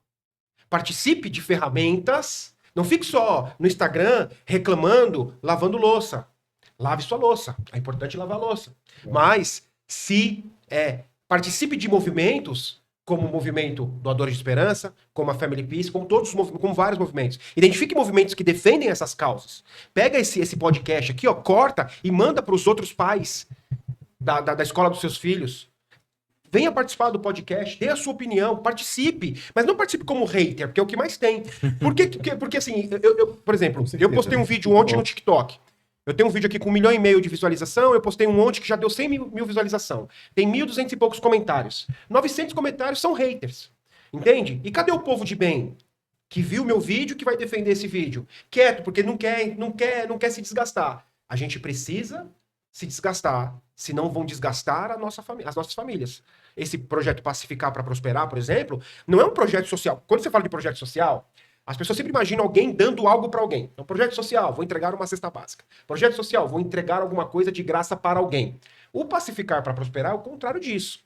Participe de ferramentas. Não fique só no Instagram reclamando, lavando louça. Lave sua louça. É importante lavar a louça. Mas, participe de movimentos, como o movimento Doadores de Esperança, como a Family Peace, como como vários movimentos. Identifique movimentos que defendem essas causas. Pega esse podcast aqui, ó, corta e manda para os outros pais da escola dos seus filhos. Venha participar do podcast, dê a sua opinião, participe. Mas não participe como hater, porque é o que mais tem. Porque assim, por exemplo, eu postei um vídeo ontem no TikTok. Eu tenho um vídeo aqui com 1,5 milhão de visualização, eu postei um ontem que já deu 100 mil visualização. Tem 1.200 e poucos comentários. 900 comentários são haters. Entende? E cadê o povo de bem? Que viu meu vídeo, que vai defender esse vídeo? Quieto, porque não quer se desgastar. A gente precisa se desgastar, senão vão desgastar as nossas famílias. Esse projeto Pacificar para Prosperar, por exemplo, não é um projeto social. Quando você fala de projeto social, as pessoas sempre imaginam alguém dando algo para alguém. Então, projeto social, vou entregar uma cesta básica. Projeto social, vou entregar alguma coisa de graça para alguém. O Pacificar para Prosperar é o contrário disso.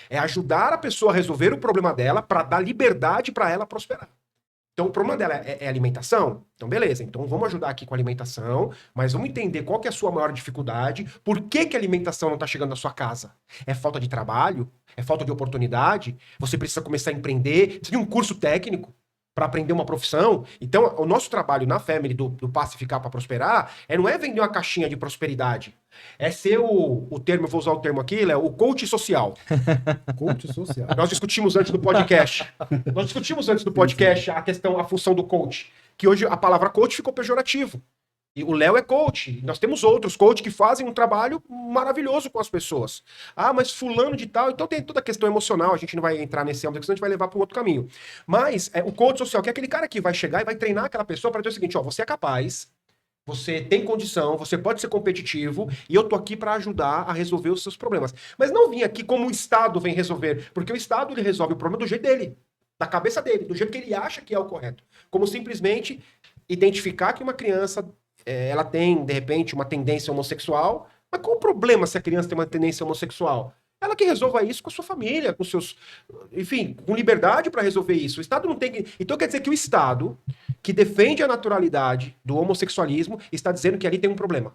É ajudar a pessoa a resolver o problema dela para dar liberdade para ela prosperar. Então, o problema dela é alimentação? Então, beleza. Então, vamos ajudar aqui com a alimentação, mas vamos entender qual que é a sua maior dificuldade, por que que a alimentação não está chegando na sua casa. É falta de trabalho? É falta de oportunidade? Você precisa começar a empreender? Precisa de um curso técnico para aprender uma profissão? Então, o nosso trabalho na Family do Pacificar para Prosperar não é vender uma caixinha de prosperidade. É ser o termo, eu vou usar o termo aqui, Léo, o coach social. Coach social. Nós discutimos antes do podcast. A função do coach. Que hoje a palavra coach ficou pejorativo. E o Léo é coach. Nós temos outros coaches que fazem um trabalho maravilhoso com as pessoas. Ah, mas fulano de tal. Então tem toda a questão emocional. A gente não vai entrar nesse âmbito, senão a gente vai levar para um outro caminho. Mas o coach social, que é aquele cara que vai chegar e vai treinar aquela pessoa para dizer o seguinte, ó, você é capaz, você tem condição, você pode ser competitivo e eu tô aqui para ajudar a resolver os seus problemas. Mas não vim aqui como o Estado vem resolver, porque o Estado ele resolve o problema do jeito dele, da cabeça dele, do jeito que ele acha que é o correto. Como simplesmente identificar que uma criança ela tem, de repente, uma tendência homossexual, mas qual o problema se a criança tem uma tendência homossexual? Ela que resolva isso com a sua família, com seus... Enfim, com liberdade para resolver isso. O Estado não tem... Então quer dizer que o Estado, que defende a naturalidade do homossexualismo, está dizendo que ali tem um problema.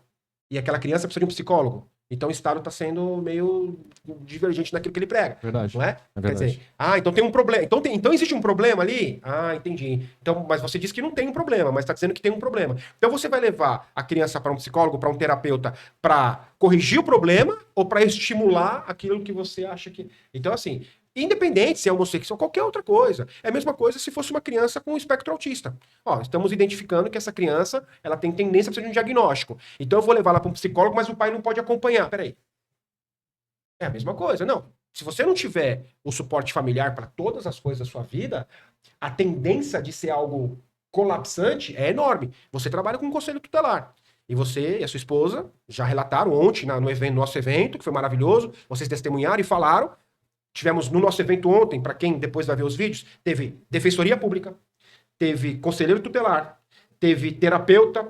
E aquela criança precisa de um psicólogo. Então o Estado está sendo meio divergente naquilo que ele prega. Verdade. Não é? É verdade. Quer dizer, então tem um problema. Então existe um problema ali? Ah, entendi. Então, mas você disse que não tem um problema, mas está dizendo que tem um problema. Então você vai levar a criança para um psicólogo, para um terapeuta, para corrigir o problema ou para estimular aquilo que você acha que... Então, assim, independente se é homossexual, qualquer outra coisa. É a mesma coisa se fosse uma criança com espectro autista. Ó, estamos identificando que essa criança ela tem tendência a precisar de um diagnóstico. Então eu vou levar ela para um psicólogo, mas o pai não pode acompanhar. Peraí. É a mesma coisa, não. Se você não tiver o suporte familiar para todas as coisas da sua vida, a tendência de ser algo colapsante é enorme. Você trabalha com um conselho tutelar. E você e a sua esposa já relataram ontem no nosso evento, que foi maravilhoso. Vocês testemunharam e falaram. Tivemos no nosso evento ontem, para quem depois vai ver os vídeos, teve defensoria pública, teve conselheiro tutelar, teve terapeuta.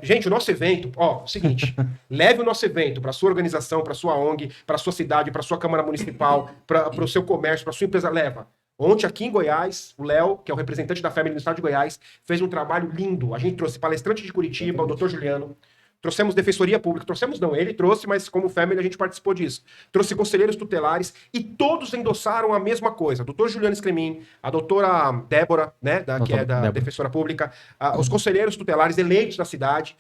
Gente, o nosso evento, o seguinte, leve o nosso evento para sua organização, para sua ONG, para sua cidade, para sua Câmara Municipal, para o seu comércio, para sua empresa, leva. Ontem, aqui em Goiás, o Léo, que é o representante da Family no estado de Goiás, fez um trabalho lindo. A gente trouxe palestrante de Curitiba, o Dr. Juliano. Trouxemos Defensoria Pública. Trouxemos não, ele trouxe, mas como Family a gente participou disso. Trouxe conselheiros tutelares e todos endossaram a mesma coisa. O Dr. Juliano Scremin, a doutora Débora, né, que é da Débora. Defensora Pública, os conselheiros tutelares eleitos da cidade,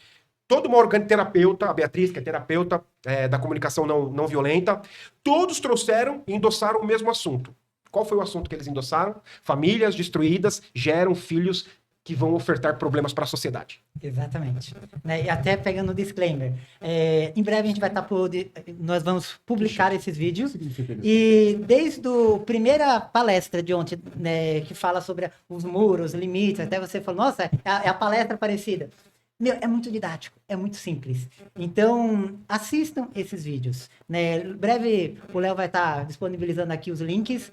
toda uma terapeuta, a Beatriz, que é terapeuta da comunicação não violenta, todos trouxeram e endossaram o mesmo assunto. Qual foi o assunto que eles endossaram? Famílias destruídas geram filhos que vão ofertar problemas para a sociedade. Exatamente. Né, e até pegando o disclaimer, em breve a gente vai estar nós vamos publicar esses vídeos e desde a primeira palestra de ontem, né, que fala sobre os muros, limites, até você falou, nossa, é a palestra parecida. Meu, é muito didático, é muito simples. Então, assistam esses vídeos. Né? Em breve, o Léo vai estar disponibilizando aqui os links.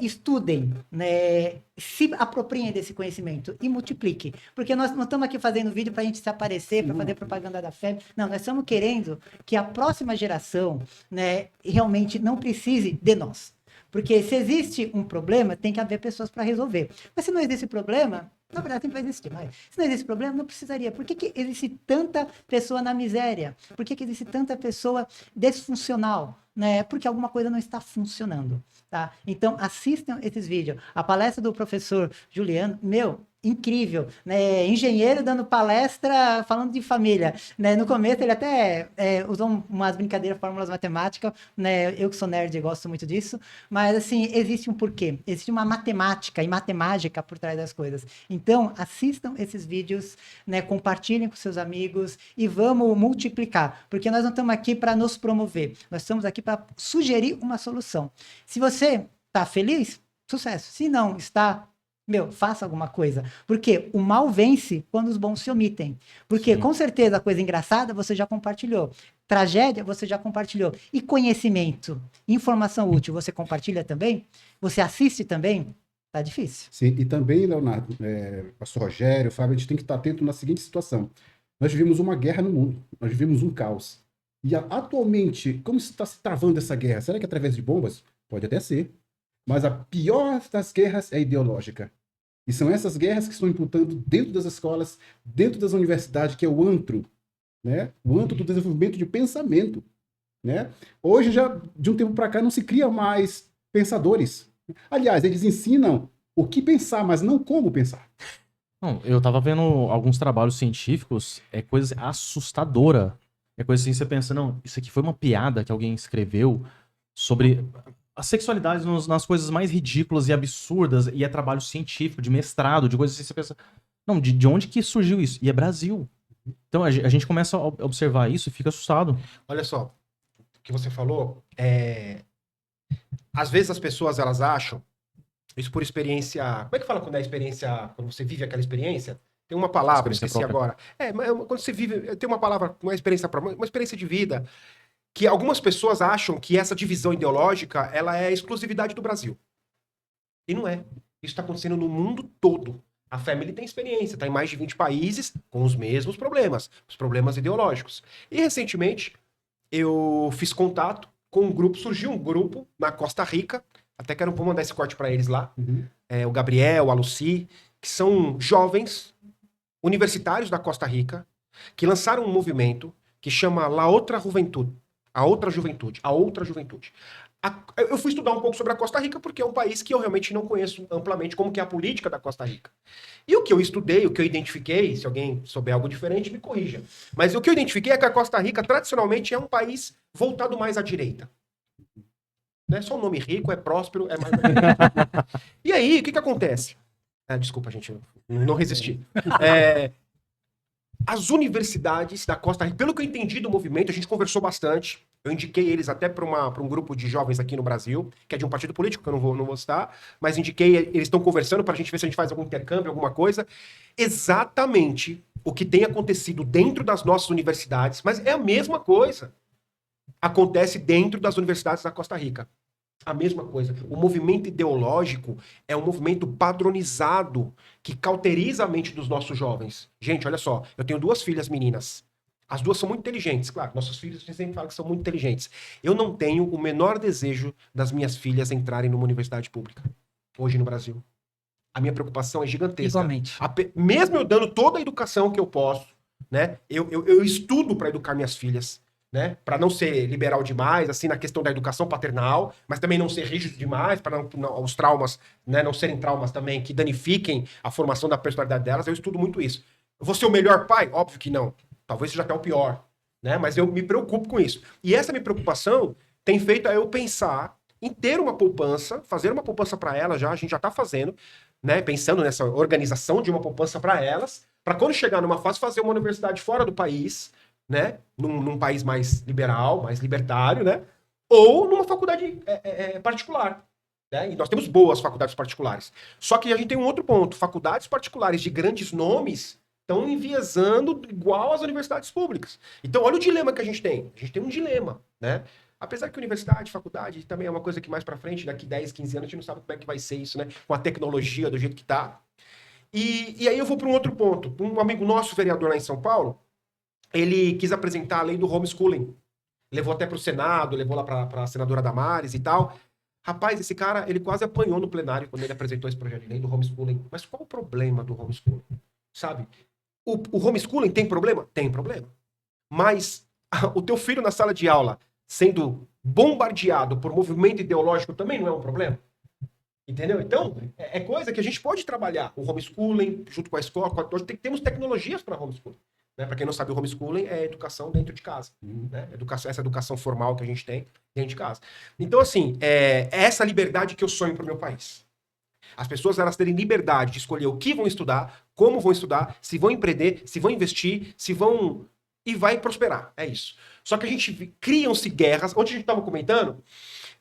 Estudem, né? Se apropriem desse conhecimento e multipliquem. Porque nós não estamos aqui fazendo vídeo para a gente se aparecer, para fazer propaganda da FEB. Não, nós estamos querendo que a próxima geração, né, realmente não precise de nós. Porque se existe um problema, tem que haver pessoas para resolver. Mas se não existe problema, na verdade sempre vai existir, mas se não existe problema, não precisaria. Por que existe tanta pessoa na miséria? Por que existe tanta pessoa desfuncional? Né? Porque alguma coisa não está funcionando. Tá? Então, assistam esses vídeos. A palestra do professor Juliano, meu, incrível, né? Engenheiro dando palestra falando de família, né? No começo ele até usou umas brincadeiras, fórmulas matemáticas, né? Eu que sou nerd e gosto muito disso, mas assim, existe um porquê, existe uma matemática e matemática por trás das coisas. Então, assistam esses vídeos, né? Compartilhem com seus amigos e vamos multiplicar, porque nós não estamos aqui para nos promover, nós estamos aqui para sugerir uma solução. Se você está feliz, sucesso. Se não está, meu, faça alguma coisa. Porque o mal vence quando os bons se omitem. Porque, com certeza, a coisa engraçada você já compartilhou. Tragédia você já compartilhou. E conhecimento, informação útil, você compartilha também? Você assiste também? Tá difícil. Sim, e também, Leonardo, pastor Rogério, Fábio, a gente tem que estar atento na seguinte situação. Nós vivemos uma guerra no mundo, nós vivemos um caos. E atualmente, como está se travando essa guerra? Será que é através de bombas? Pode até ser. Mas a pior das guerras é ideológica. E são essas guerras que estão imputando dentro das escolas, dentro das universidades, que é o antro, né? O antro do desenvolvimento de pensamento, né? Hoje, já de um tempo para cá, não se cria mais pensadores. Aliás, eles ensinam o que pensar, mas não como pensar. Não, eu tava vendo alguns trabalhos científicos, é coisa assustadora. É coisa assim, você pensa, não, isso aqui foi uma piada que alguém escreveu sobre a sexualidade nas coisas mais ridículas e absurdas, e é trabalho científico, de mestrado, de coisas assim, você pensa, não, de onde que surgiu isso? E é Brasil. Então a gente começa a observar isso e fica assustado. Olha só, o que você falou, às vezes as pessoas, elas acham, isso por experiência, como é que fala quando é experiência, quando você vive aquela experiência? Tem uma palavra, esqueci agora. Mas quando você vive, tem uma palavra, uma experiência de vida, que algumas pessoas acham que essa divisão ideológica, ela é exclusividade do Brasil. E não é. Isso está acontecendo no mundo todo. A Family tem experiência, está em mais de 20 países com os mesmos problemas, os problemas ideológicos. E recentemente eu fiz contato com um grupo, surgiu um grupo na Costa Rica, até quero mandar esse corte para eles lá, o Gabriel, a Lucy, que são jovens universitários da Costa Rica, que lançaram um movimento que chama La Outra Juventude. A outra juventude. Eu fui estudar um pouco sobre a Costa Rica porque é um país que eu realmente não conheço amplamente como que é a política da Costa Rica. E o que eu estudei, o que eu identifiquei, se alguém souber algo diferente, me corrija. Mas o que eu identifiquei é que a Costa Rica, tradicionalmente, é um país voltado mais à direita. Não é só um nome rico, é próspero, é mais à direita. E aí, o que acontece? Desculpa, gente, eu não resisti. As universidades da Costa Rica, pelo que eu entendi do movimento, a gente conversou bastante. Eu indiquei eles até para um grupo de jovens aqui no Brasil, que é de um partido político, que eu não vou citar, mas indiquei, eles estão conversando para a gente ver se a gente faz algum intercâmbio, alguma coisa. Exatamente o que tem acontecido dentro das nossas universidades, mas é a mesma coisa. Acontece dentro das universidades da Costa Rica. A mesma coisa. O movimento ideológico é um movimento padronizado que cauteriza a mente dos nossos jovens. Gente, olha só, eu tenho 2 filhas meninas. As 2 são muito inteligentes, claro. Nossos filhos sempre falam que são muito inteligentes. Eu não tenho o menor desejo das minhas filhas entrarem numa universidade pública. hoje no Brasil. A minha preocupação é gigantesca. Igualmente. Mesmo eu dando toda a educação que eu posso, né? Eu estudo para educar minhas filhas, né? Para não ser liberal demais, assim, na questão da educação paternal, mas também não ser rígido demais, para os traumas, né, não serem traumas também que danifiquem a formação da personalidade delas. Eu estudo muito isso. Eu vou ser o melhor pai? Óbvio que não. Talvez seja até o pior, né? Mas eu me preocupo com isso. E essa minha preocupação tem feito a eu pensar em ter uma poupança, fazer uma poupança para elas já, a gente já está fazendo, né? Pensando nessa organização de uma poupança para elas, para quando chegar numa fase fazer uma universidade fora do país, né? Num país mais liberal, mais libertário, né? Ou numa faculdade particular. Né? E nós temos boas faculdades particulares. Só que a gente tem um outro ponto. Faculdades particulares de grandes nomes estão enviesando igual às universidades públicas. Então, olha o dilema que a gente tem. A gente tem um dilema, né? Apesar que universidade, faculdade também é uma coisa que mais para frente, daqui 10, 15 anos, a gente não sabe como é que vai ser isso, né? Com a tecnologia do jeito que tá. E aí eu vou para um outro ponto. Um amigo nosso, vereador lá em São Paulo, ele quis apresentar a lei do homeschooling. Levou até para o Senado, levou lá para a senadora Damares e tal. Rapaz, esse cara, ele quase apanhou no plenário quando ele apresentou esse projeto de lei do homeschooling. Mas qual o problema do homeschooling? Sabe? O homeschooling tem problema? Tem problema. Mas o teu filho na sala de aula sendo bombardeado por movimento ideológico também não é um problema? Entendeu? Então, é coisa que a gente pode trabalhar. O homeschooling, junto com a escola, hoje temos tecnologias para homeschooling. Né? Para quem não sabe, o homeschooling é educação dentro de casa. Né? Essa educação formal que a gente tem dentro de casa. Então, assim, é essa liberdade que eu sonho para o meu país. As pessoas, elas terem liberdade de escolher o que vão estudar, como vão estudar, se vão empreender, se vão investir, se vão... E vai prosperar. É isso. Só que a gente... Criam-se guerras. Ontem a gente estava comentando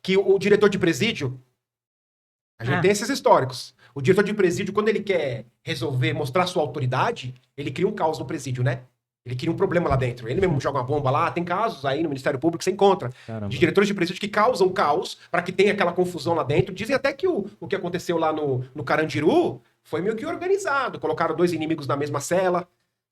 que o diretor de presídio... A gente tem esses históricos. O diretor de presídio, quando ele quer resolver, mostrar sua autoridade, ele cria um caos no presídio, né? Ele cria um problema lá dentro. Ele mesmo joga uma bomba lá. Tem casos aí no Ministério Público que você encontra. Caramba. De diretores de presídio que causam caos para que tenha aquela confusão lá dentro. Dizem até que o que aconteceu lá no Carandiru foi meio que organizado. Colocaram 2 inimigos na mesma cela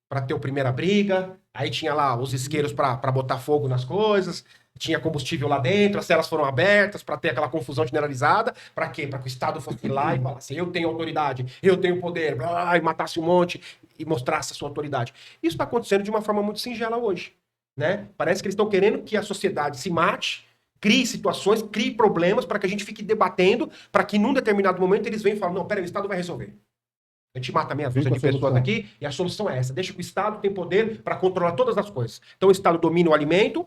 para ter a primeira briga. Aí tinha lá os isqueiros para botar fogo nas coisas. Tinha combustível lá dentro, as celas foram abertas para ter aquela confusão generalizada. Para quê? Para que o Estado fosse lá e falasse: eu tenho autoridade, eu tenho poder, blá, blá, e matasse um monte e mostrasse a sua autoridade. Isso está acontecendo de uma forma muito singela hoje. Né? Parece que eles estão querendo que a sociedade se mate, crie situações, crie problemas para que a gente fique debatendo, para que num determinado momento eles venham e falem: não, peraí, o Estado vai resolver. A gente mata meia dúzia de pessoas aqui e a solução é essa. Deixa que o Estado tem poder para controlar todas as coisas. Então o Estado domina o alimento,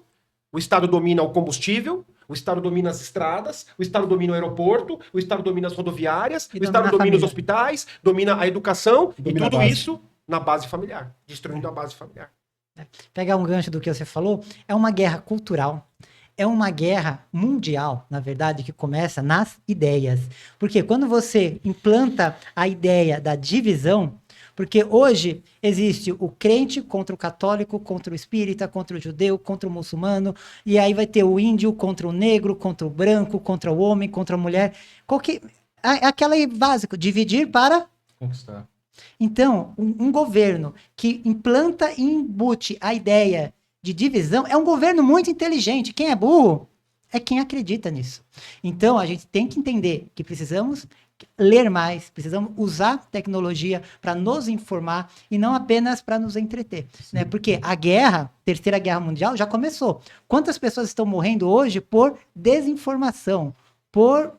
o Estado domina o combustível, o Estado domina as estradas, o Estado domina o aeroporto, o Estado domina as rodoviárias, o Estado domina os hospitais, domina a educação e tudo isso na base familiar, destruindo a base familiar. Pegar um gancho do que você falou, é uma guerra cultural. É uma guerra mundial, na verdade, que começa nas ideias. Porque quando você implanta a ideia da divisão, porque hoje existe o crente contra o católico, contra o espírita, contra o judeu, contra o muçulmano, e aí vai ter o índio contra o negro, contra o branco, contra o homem, contra a mulher. Aquela é básico, dividir para conquistar. Então, um governo que implanta e embute a ideia de divisão é um governo muito inteligente. Quem é burro é quem acredita nisso. Então, a gente tem que entender que precisamos ler mais, precisamos usar tecnologia para nos informar e não apenas para nos entreter. Né? Porque a guerra, Terceira Guerra Mundial, já começou. Quantas pessoas estão morrendo hoje por desinformação, por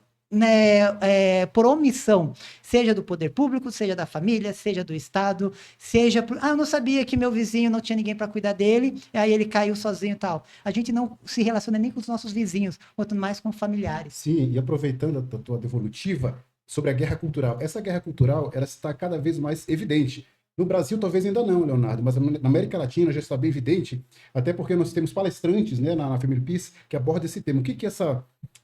omissão, seja do poder público, seja da família, seja do Estado, seja por, eu não sabia que meu vizinho não tinha ninguém para cuidar dele, aí ele caiu sozinho e tal. A gente não se relaciona nem com os nossos vizinhos, quanto mais com familiares. Sim, e aproveitando a tua devolutiva sobre a guerra cultural, essa guerra cultural, ela está cada vez mais evidente. No Brasil, talvez ainda não, Leonardo, mas na América Latina já está bem evidente, até porque nós temos palestrantes, né, na Family Peace que abordam esse tema. O que é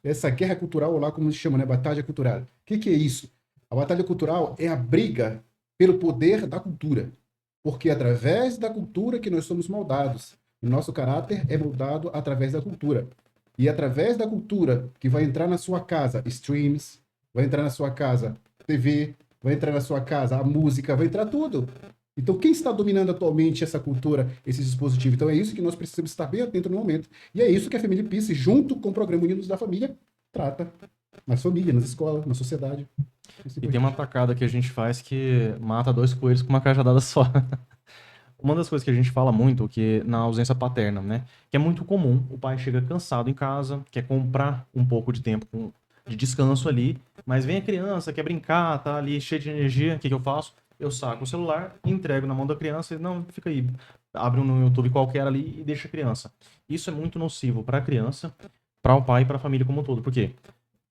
essa guerra cultural, ou lá como se chama, né, batalha cultural? O que é isso? A batalha cultural é a briga pelo poder da cultura, porque é através da cultura que nós somos moldados. O nosso caráter é moldado através da cultura. E através da cultura que vai entrar na sua casa, streams, vai entrar na sua casa, TV, vai entrar na sua casa, a música, vai entrar tudo. Então, quem está dominando atualmente essa cultura, esse dispositivo? Então, é isso que nós precisamos estar bem atentos no momento. E é isso que a Family Peace, junto com o Programa Unidos da Família, trata nas famílias, nas escolas, na sociedade. E tem uma tacada que a gente faz que mata 2 coelhos com uma cajadada só. Uma das coisas que a gente fala muito, que na ausência paterna, né? Que é muito comum, o pai chega cansado em casa, quer comprar um pouco de tempo de descanso ali, mas vem a criança, quer brincar, tá ali cheio de energia, o que que eu faço? Eu saco o celular, entrego na mão da criança e não, fica aí, abre um YouTube qualquer ali e deixa a criança. Isso é muito nocivo para a criança, para o pai e para a família como um todo. Por quê?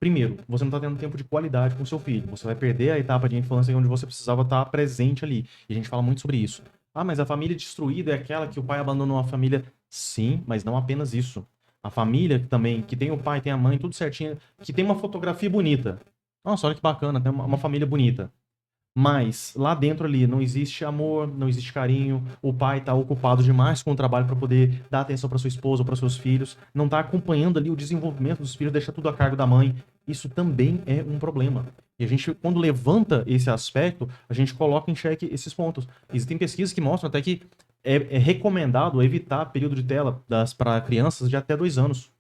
Primeiro, você não está tendo tempo de qualidade com o seu filho. Você vai perder a etapa de infância onde você precisava estar presente ali. E a gente fala muito sobre isso. Ah, mas a família destruída é aquela que o pai abandonou a família. Sim, mas não apenas isso. A família também, que tem o pai, tem a mãe, tudo certinho, que tem uma fotografia bonita. Nossa, olha que bacana, tem uma família bonita. Mas lá dentro ali não existe amor, não existe carinho. O pai tá ocupado demais com o trabalho para poder dar atenção para sua esposa ou para seus filhos, não tá acompanhando ali o desenvolvimento dos filhos, deixa tudo a cargo da mãe. Isso também é um problema. E a gente, quando levanta esse aspecto, a gente coloca em xeque esses pontos. Existem pesquisas que mostram até que é recomendado evitar período de tela para crianças de até 2 anos.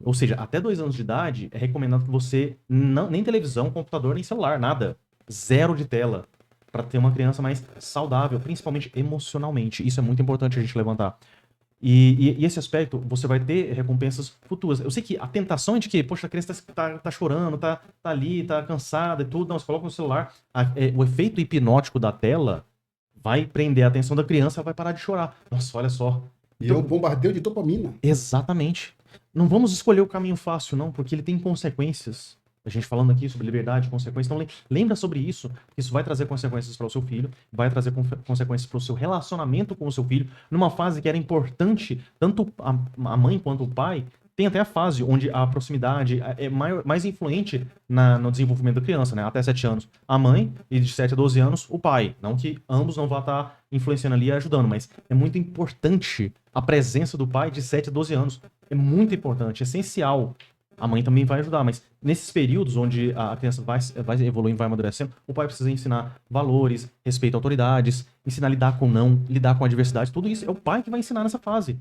Ou seja, até 2 anos de idade é recomendado que você não, nem televisão, computador, nem celular, nada. 0 de tela. Para ter uma criança mais saudável, principalmente emocionalmente. Isso é muito importante a gente levantar. E esse aspecto, você vai ter recompensas futuras. Eu sei que a tentação é de que, poxa, a criança tá chorando, tá ali, tá cansada e tudo. Não, você coloca no celular. O efeito hipnótico da tela vai prender a atenção da criança, ela vai parar de chorar. Nossa, olha só. E é o bombardeio de dopamina. Exatamente. Não vamos escolher o caminho fácil, não, porque ele tem consequências. A gente falando aqui sobre liberdade, consequências. Então, lembra sobre isso, porque isso vai trazer consequências para o seu filho, vai trazer consequências para o seu relacionamento com o seu filho, numa fase que era importante, tanto a mãe quanto o pai. Tem até a fase onde a proximidade é mais influente no desenvolvimento da criança, né? Até 7 anos. A mãe, e de 7 a 12 anos, o pai. Não que ambos não vão estar influenciando ali e ajudando, mas é muito importante a presença do pai de 7 a 12 anos. É muito importante, é essencial. A mãe também vai ajudar, mas nesses períodos onde a criança vai evoluindo, vai amadurecendo, o pai precisa ensinar valores, respeito a autoridades, ensinar a lidar com não, lidar com a adversidade, tudo isso é o pai que vai ensinar nessa fase.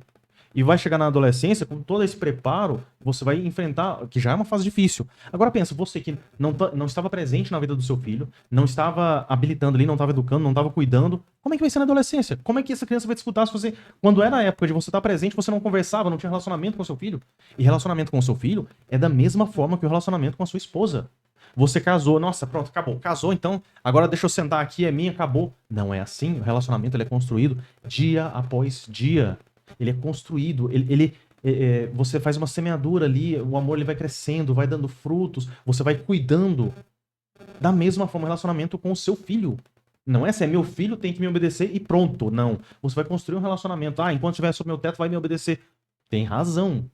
E vai chegar na adolescência, com todo esse preparo, você vai enfrentar, que já é uma fase difícil. Agora pensa, você que não estava presente na vida do seu filho, não estava habilitando ali, não estava educando, não estava cuidando, como é que vai ser na adolescência? Como é que essa criança vai te escutar se você, quando era a época de você estar presente, você não conversava, não tinha relacionamento com seu filho? E relacionamento com o seu filho é da mesma forma que o relacionamento com a sua esposa. Você casou, nossa, pronto, acabou. Casou, então, agora deixa eu sentar aqui, é minha, acabou. Não é assim, o relacionamento ele é construído dia após dia. Ele é construído, você faz uma semeadura ali, o amor ele vai crescendo, vai dando frutos, você vai cuidando. Da mesma forma, o relacionamento com o seu filho. Não é assim, meu filho tem que me obedecer e pronto. Não. Você vai construir um relacionamento. Ah, enquanto estiver sob meu teto, vai me obedecer. Tem razão.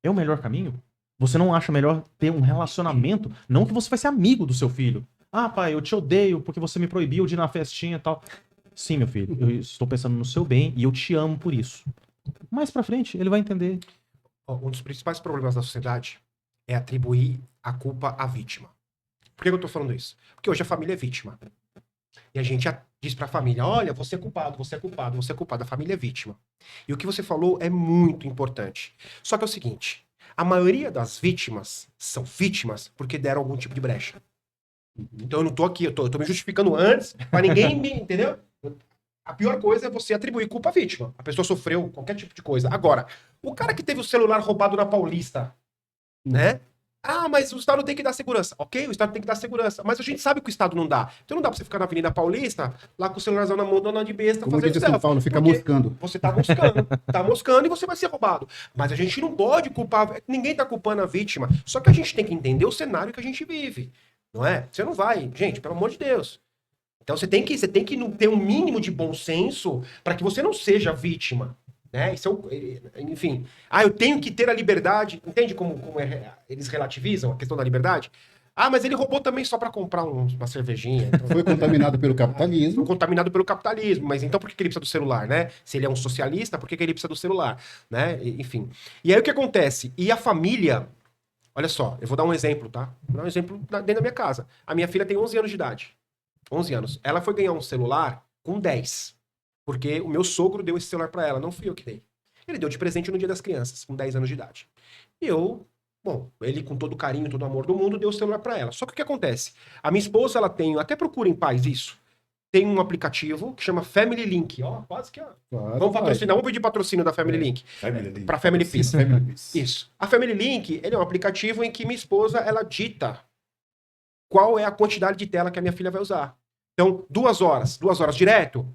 É o melhor caminho? Você não acha melhor ter um relacionamento? Não que você vai ser amigo do seu filho. Ah, pai, eu te odeio porque você me proibiu de ir na festinha e tal. Sim, meu filho, eu estou pensando no seu bem e eu te amo por isso. Mais pra frente, ele vai entender. Um dos principais problemas da sociedade é atribuir a culpa à vítima. Por que eu tô falando isso? Porque hoje a família é vítima. E a gente diz pra família, olha, você é culpado, você é culpado, você é culpado. A família é vítima. E o que você falou é muito importante. Só que é o seguinte, a maioria das vítimas são vítimas porque deram algum tipo de brecha. Então eu não tô aqui, eu tô me justificando antes, pra ninguém me... Entendeu? A pior coisa é você atribuir culpa à vítima. A pessoa sofreu qualquer tipo de coisa. Agora, o cara que teve o celular roubado na Paulista, né? Ah, mas o Estado tem que dar segurança. Ok, o Estado tem que dar segurança. Mas a gente sabe que o Estado não dá. Então não dá pra você ficar na Avenida Paulista, lá com o celularzão na mão, dona de besta, Como fazendo diz São Paulo, fica porque moscando. você tá moscando. Tá moscando e você vai ser roubado. Mas a gente não pode culpar... Ninguém tá culpando a vítima. Só que a gente tem que entender o cenário que a gente vive. Não é? Você não vai... Gente, pelo amor de Deus. Então você tem que ter um mínimo de bom senso para que você não seja vítima, né? Isso enfim. Ah, eu tenho que ter a liberdade. Entende como eles relativizam a questão da liberdade? Ah, mas ele roubou também só para comprar uma cervejinha. Então... Foi contaminado pelo capitalismo. Foi contaminado pelo capitalismo. Mas então por que ele precisa do celular, né? Se ele é um socialista, por que ele precisa do celular, né? Enfim. E aí o que acontece? E a família... Olha só, eu vou dar um exemplo, tá? Vou dar um exemplo dentro da minha casa. A minha filha tem 11 anos de idade. 11 anos. Ela foi ganhar um celular com 10. Porque o meu sogro deu esse celular pra ela. Não fui eu que dei. Ele deu de presente no Dia das Crianças, com 10 anos de idade. E eu Bom, ele com todo o carinho, todo o amor do mundo, deu o celular para ela. Só que o que acontece? A minha esposa, ela tem, até procurem pais isso, tem um aplicativo que chama Family Link. Ó, quase que, ó. Claro, Vamos patrocinar, vai. vamos pedir patrocínio da Family Link. Family Link. Para Family Peace. Family Peace. Isso. A Family Link, ele é um aplicativo em que minha esposa, ela dita qual é a quantidade de tela que a minha filha vai usar. Então, 2 horas direto,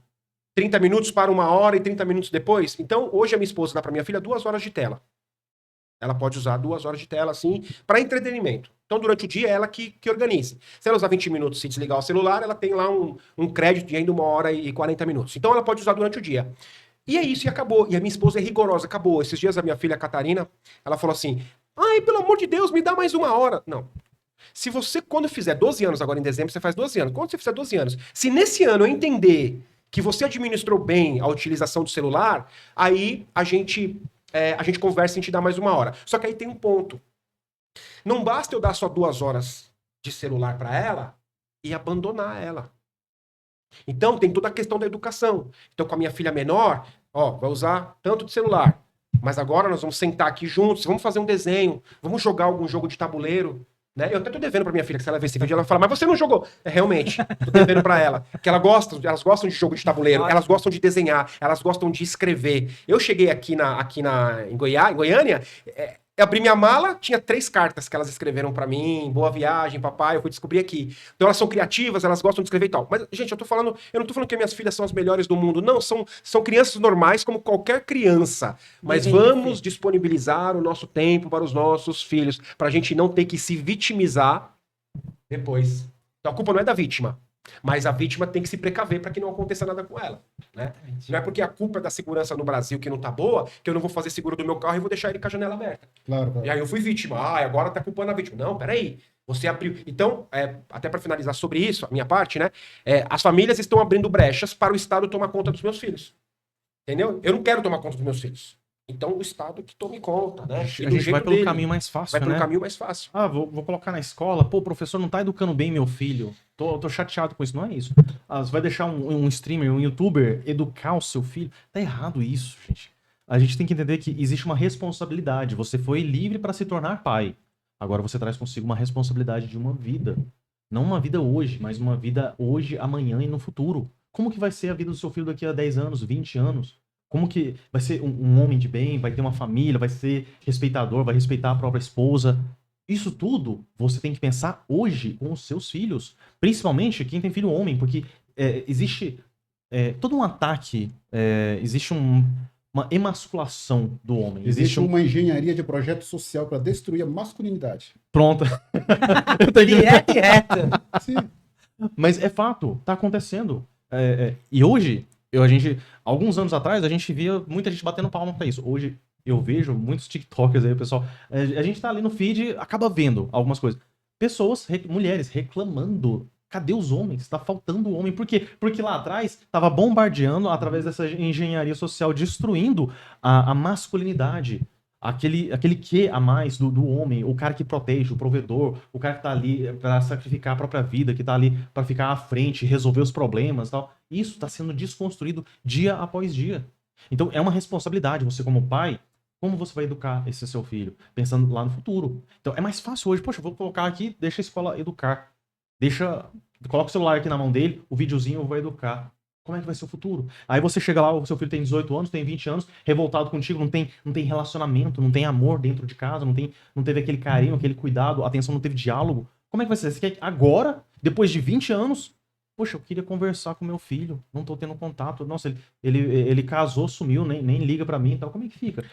30 minutos para 1 hora e 30 minutos depois. Então, hoje a minha esposa dá para minha filha 2 horas de tela. Ela pode usar 2 horas de tela, assim, para entretenimento. Então, durante o dia, é ela que organiza. Se ela usar 20 minutos e desligar o celular, ela tem lá um crédito de ainda 1 hora e 40 minutos. Então, ela pode usar durante o dia. E é isso, e acabou. E a minha esposa é rigorosa, acabou. Esses dias, a minha filha, Catarina, ela falou assim, ai, pelo amor de Deus, me dá mais 1 hora. Não. Se você, quando fizer 12 anos, agora em dezembro, você faz 12 anos. Quando você fizer 12 anos, se nesse ano eu entender que você administrou bem a utilização do celular, aí a gente conversa e te dá mais 1 hora. Só que aí tem um ponto. Não basta eu dar só 2 horas de celular para ela e abandonar ela. Então tem toda a questão da educação. Então com a minha filha menor, ó, vai usar tanto de celular. Mas agora nós vamos sentar aqui juntos, vamos fazer um desenho, vamos jogar algum jogo de tabuleiro. Né? Eu até tô devendo pra minha filha, que se ela ver esse vídeo, ela vai falar, mas você não jogou. Realmente, tô devendo pra ela. Porque elas gostam de jogo de tabuleiro, elas gostam de desenhar, elas gostam de escrever. Eu cheguei aqui em Goiânia, eu abri minha mala, tinha 3 cartas que elas escreveram pra mim, boa viagem, papai, eu fui descobrir aqui. Então elas são criativas, elas gostam de escrever e tal. Mas, gente, eu não tô falando que minhas filhas são as melhores do mundo, não, são crianças normais como qualquer criança. Mas vamos disponibilizar o nosso tempo para os nossos filhos, pra gente não ter que se vitimizar depois. Então a culpa não é da vítima. Mas a vítima tem que se precaver para que não aconteça nada com ela. Né? Não é porque a culpa é da segurança no Brasil que não tá boa, que eu não vou fazer seguro do meu carro e vou deixar ele com a janela aberta. Claro. E aí eu fui vítima. Agora tá culpando a vítima. Não, peraí. Você abriu. Então, até para finalizar sobre isso, a minha parte, né? As famílias estão abrindo brechas para o Estado tomar conta dos meus filhos. Entendeu? Eu não quero tomar conta dos meus filhos. Então, o Estado que tome conta, né? A gente vai pelo caminho mais fácil, Vai né? pelo caminho mais fácil. Vou colocar na escola. Pô, o professor não tá educando bem meu filho. Tô chateado com isso. Não é isso. Você vai deixar um streamer, um youtuber educar o seu filho. Tá errado isso, gente. A gente tem que entender que existe uma responsabilidade. Você foi livre para se tornar pai. Agora você traz consigo uma responsabilidade de uma vida. Não uma vida hoje, mas uma vida hoje, amanhã e no futuro. Como que vai ser a vida do seu filho daqui a 10 anos, 20 anos? Como que vai ser um homem de bem, vai ter uma família, vai ser respeitador, vai respeitar a própria esposa? Isso tudo você tem que pensar hoje com os seus filhos. Principalmente quem tem filho homem, porque existe todo um ataque, existe uma emasculação do homem. Existe uma engenharia de projeto social para destruir a masculinidade. Pronto. Direto e reto. Sim. Mas é fato, tá acontecendo. E hoje, alguns anos atrás, a gente via muita gente batendo palma pra isso. Hoje, eu vejo muitos TikTokers aí, pessoal. A gente tá ali no feed, acaba vendo algumas coisas. Pessoas, mulheres, reclamando. Cadê os homens? Tá faltando homem. Por quê? Porque lá atrás tava bombardeando, através dessa engenharia social, destruindo a masculinidade. Aquele que a mais do homem, o cara que protege, o provedor, o cara que tá ali para sacrificar a própria vida, que tá ali para ficar à frente, resolver os problemas e tal. Isso tá sendo desconstruído dia após dia. Então é uma responsabilidade, você como pai, como você vai educar esse seu filho, pensando lá no futuro. Então é mais fácil hoje, poxa, eu vou colocar aqui, deixa a escola educar. Coloca o celular aqui na mão dele, o videozinho vai educar. Como é que vai ser o futuro? Aí você chega lá, o seu filho tem 18 anos, tem 20 anos, revoltado contigo, não tem relacionamento, não tem amor dentro de casa, não teve aquele carinho, aquele cuidado, atenção, não teve diálogo. Como é que vai ser? Você quer agora, depois de 20 anos, poxa, eu queria conversar com meu filho, não tô tendo contato. Nossa, ele casou, sumiu, nem liga pra mim e tal. Como é que fica?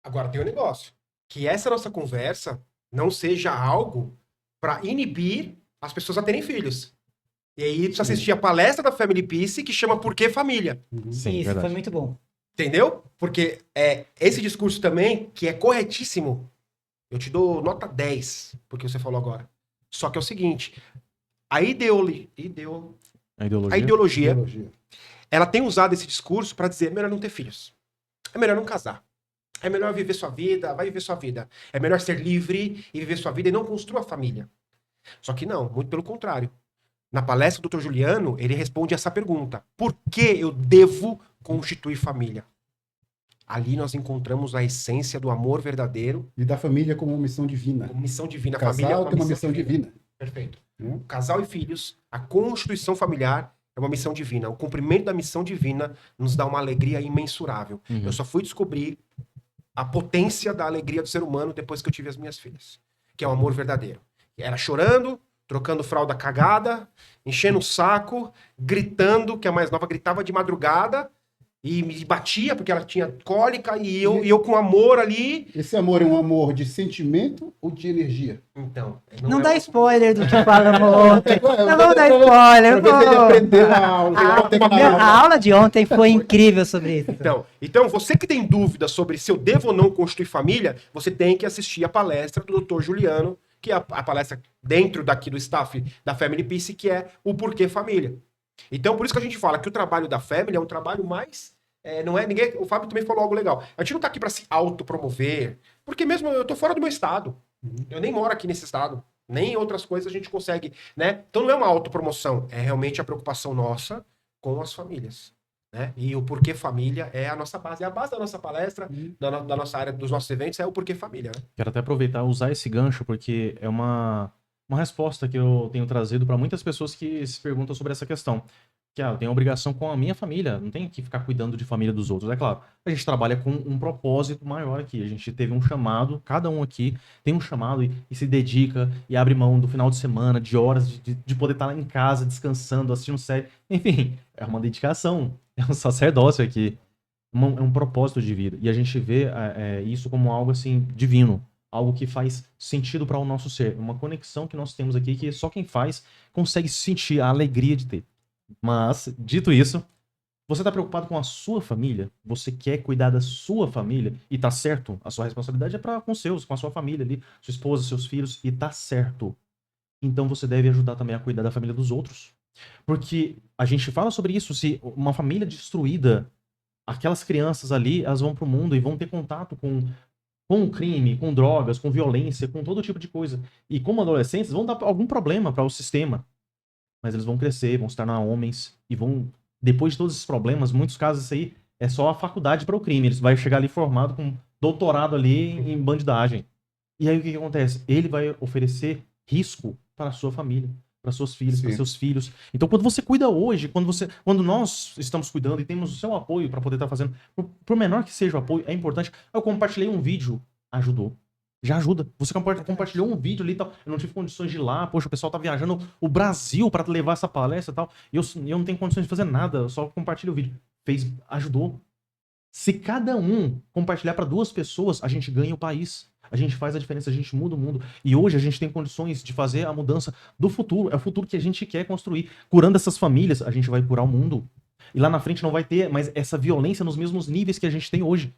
Agora tem um negócio. Que essa nossa conversa não seja algo para inibir as pessoas a terem filhos. E aí precisa assistir a palestra da Family Peace que chama Por que Família? Sim, Isso, verdade. foi muito bom. Entendeu? Porque esse discurso também, que é corretíssimo, eu te dou nota 10, porque você falou agora. Só que é o seguinte, a ideologia, ela tem usado esse discurso para dizer, é melhor não ter filhos. É melhor não casar. É melhor viver sua vida, vai viver sua vida. É melhor ser livre e viver sua vida e não construir a família. Só que não, muito pelo contrário. Na palestra do Dr. Juliano, ele responde essa pergunta. Por que eu devo constituir família? Ali nós encontramos a essência do amor verdadeiro, E da família como uma missão divina. como missão divina. O A família é casal tem uma missão divina. Perfeito. Né? O casal e filhos, a constituição familiar é uma missão divina. O cumprimento da missão divina nos dá uma alegria imensurável. Uhum. Eu só fui descobrir a potência da alegria do ser humano depois que eu tive as minhas filhas, que é o amor verdadeiro. Era chorando, trocando fralda cagada, enchendo o saco, gritando, que a mais nova gritava de madrugada e me batia porque ela tinha cólica e eu com amor ali. Esse amor é um amor de sentimento ou de energia? Então, Não é dá um- spoiler do que falamos ontem. Eu Não vou- vou dar eu vou- spoiler. Pra ver se ele pô. aprendeu na aula. A aula de ontem foi incrível sobre isso. Então, você que tem dúvida sobre se eu devo ou não constituir família, você tem que assistir a palestra do Dr. Juliano, que é a palestra dentro daqui do staff da Family Peace, que é o Porquê Família. Então, por isso que a gente fala que o trabalho da Family é um trabalho mais... não é ninguém. O Fábio também falou algo legal. A gente não tá aqui para se autopromover, porque mesmo eu tô fora do meu estado. Eu nem moro aqui nesse estado. Nem outras coisas a gente consegue, né? Então não é uma autopromoção, é realmente a preocupação nossa com as famílias. Né? E o Porquê Família é a nossa base. É a base da nossa palestra, da nossa área, dos nossos eventos, é o Porquê Família. Né? Quero até aproveitar e usar esse gancho, porque é uma resposta que eu tenho trazido para muitas pessoas que se perguntam sobre essa questão. Que eu tenho obrigação com a minha família, não tenho que ficar cuidando de família dos outros. É claro, a gente trabalha com um propósito maior aqui. A gente teve um chamado, cada um aqui tem um chamado e se dedica e abre mão do final de semana, de horas, de poder estar lá em casa, descansando, assistindo série. Enfim, é uma dedicação, é um sacerdócio aqui. É um propósito de vida. E a gente vê isso como algo assim divino. Algo que faz sentido para o nosso ser. Uma conexão que nós temos aqui que só quem faz consegue sentir a alegria de ter. Mas, dito isso, você tá preocupado com a sua família? Você quer cuidar da sua família? E tá certo, a sua responsabilidade é com os seus, com a sua família ali, sua esposa, seus filhos, e tá certo. Então você deve ajudar também a cuidar da família dos outros. Porque a gente fala sobre isso, se uma família destruída, aquelas crianças ali, elas vão pro mundo e vão ter contato com o crime, com drogas, com violência, com todo tipo de coisa. E como adolescentes, vão dar algum problema para o sistema. Mas eles vão crescer, vão se tornar homens e vão, depois de todos esses problemas, muitos casos isso aí é só a faculdade para o crime. Eles vai chegar ali formado com doutorado ali em bandidagem. E aí o que acontece? Ele vai oferecer risco para a sua família, para suas filhas, para Sim. seus filhos. Então quando você cuida hoje, quando nós estamos cuidando e temos o seu apoio para poder estar fazendo, por menor que seja o apoio, é importante. Eu compartilhei um vídeo, ajudou. Já ajuda. Você compartilhou um vídeo ali e tal. Eu não tive condições de ir lá. Poxa, o pessoal tá viajando o Brasil para levar essa palestra e tal. E eu não tenho condições de fazer nada. Eu só compartilho o vídeo. Ajudou. Se cada um compartilhar para 2 pessoas, a gente ganha o país. A gente faz a diferença, a gente muda o mundo. E hoje a gente tem condições de fazer a mudança do futuro. É o futuro que a gente quer construir. Curando essas famílias, a gente vai curar o mundo. E lá na frente não vai ter mais essa violência nos mesmos níveis que a gente tem hoje.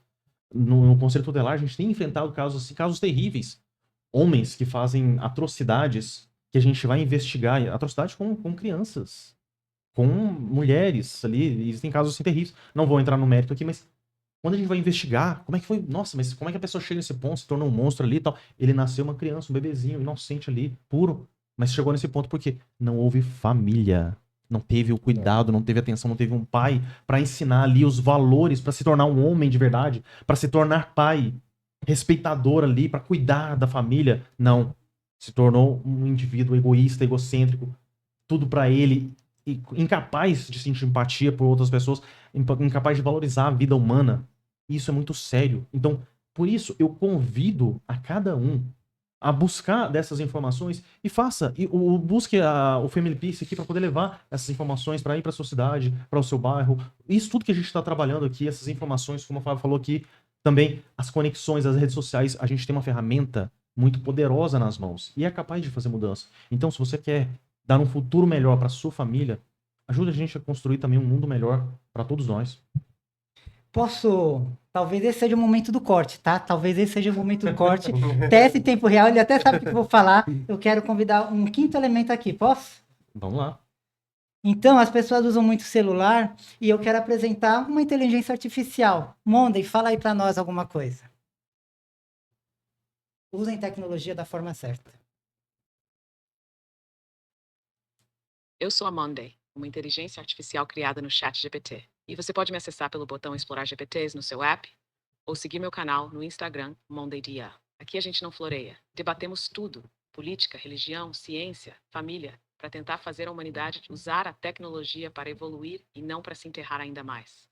No Conselho Tutelar, a gente tem enfrentado casos assim, casos terríveis. Homens que fazem atrocidades que a gente vai investigar. Atrocidades com crianças. Com mulheres ali. Existem casos assim terríveis. Não vou entrar no mérito aqui, mas quando a gente vai investigar, como é que foi? Nossa, mas como é que a pessoa chega nesse ponto, se tornou um monstro ali e tal? Ele nasceu uma criança, um bebezinho, inocente ali, puro. Mas chegou nesse ponto porque não houve família. Não teve o cuidado, não teve atenção, não teve um pai para ensinar ali os valores para se tornar um homem de verdade, para se tornar pai, respeitador ali, para cuidar da família. Não. Se tornou um indivíduo egoísta, egocêntrico, tudo para ele, incapaz de sentir empatia por outras pessoas, incapaz de valorizar a vida humana. Isso é muito sério. Então, por isso, eu convido a cada um a buscar dessas informações e faça. Busque o Family Peace aqui para poder levar essas informações para ir para a sua cidade, para o seu bairro. Isso tudo que a gente está trabalhando aqui, essas informações, como o Fábio falou aqui, também as conexões, as redes sociais, a gente tem uma ferramenta muito poderosa nas mãos e é capaz de fazer mudança. Então, se você quer dar um futuro melhor para sua família, ajuda a gente a construir também um mundo melhor para todos nós. Talvez esse seja o momento do corte, tá? Talvez esse seja o momento do corte. Teste em tempo real, ele até sabe o que eu vou falar. Eu quero convidar um quinto elemento aqui, posso? Vamos lá. Então, as pessoas usam muito celular e eu quero apresentar uma inteligência artificial. Monday, fala aí para nós alguma coisa. Usem tecnologia da forma certa. Eu sou a Monday, uma inteligência artificial criada no ChatGPT. E você pode me acessar pelo botão Explorar GPTs no seu app ou seguir meu canal no Instagram, Monday Dia. Aqui a gente não floreia. Debatemos tudo: política, religião, ciência, família, para tentar fazer a humanidade usar a tecnologia para evoluir e não para se enterrar ainda mais.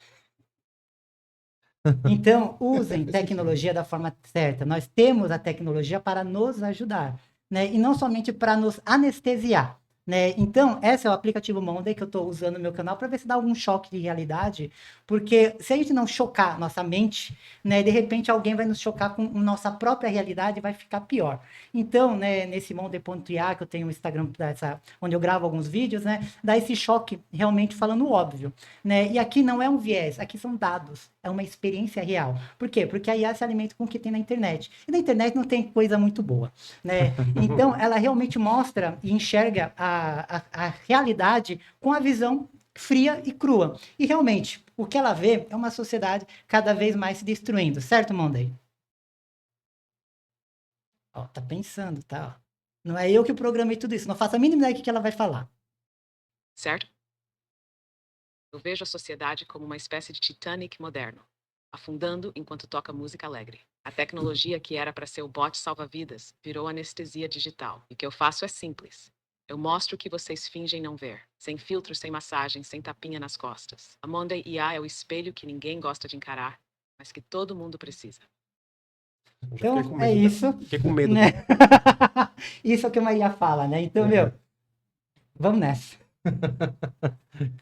Então, usem tecnologia da forma certa. Nós temos a tecnologia para nos ajudar, né? E não somente para nos anestesiar, né? Então, esse é o aplicativo Monday que eu estou usando no meu canal para ver se dá algum choque de realidade, porque se a gente não chocar nossa mente, né, de repente alguém vai nos chocar com nossa própria realidade e vai ficar pior. Então, né, nesse Monday.ia que eu tenho um Instagram onde eu gravo alguns vídeos, né, dá esse choque realmente falando o óbvio, né? E aqui não é um viés, aqui são dados, é uma experiência real. Por quê? Porque a IA se alimenta com o que tem na internet. E na internet não tem coisa muito boa, né? Então, ela realmente mostra e enxerga a realidade com a visão fria e crua. E realmente, o que ela vê é uma sociedade cada vez mais se destruindo, certo, Monday? Ó, tá pensando, tá? Ó. Não é eu que programei tudo isso, não faço a mínima ideia do que ela vai falar. Certo? Eu vejo a sociedade como uma espécie de Titanic moderno, afundando enquanto toca música alegre. A tecnologia que era para ser o bote salva-vidas virou anestesia digital. E o que eu faço é simples. Eu mostro o que vocês fingem não ver, sem filtro, sem massagem, sem tapinha nas costas. A Monday IA é o espelho que ninguém gosta de encarar, mas que todo mundo precisa. Já fiquei Então, com é medo, isso. Fiquei com medo. Né? Isso é o que a Maria fala, né? Então, meu, vamos nessa.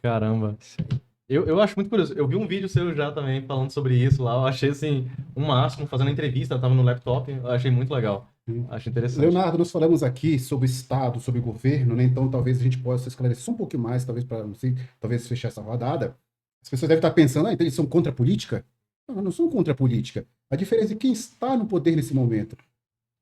Caramba. Eu acho muito curioso. Eu vi um vídeo seu já também falando sobre isso lá. Eu achei assim, o máximo, fazendo a entrevista, eu tava no laptop, eu achei muito legal. Acho interessante. Leonardo, nós falamos aqui sobre Estado, sobre governo, né? Então talvez a gente possa esclarecer só um pouquinho mais, talvez para, não sei, talvez fechar essa rodada. As pessoas devem estar pensando, então eles são contra a política? Não, não são contra a política. A diferença é quem está no poder nesse momento.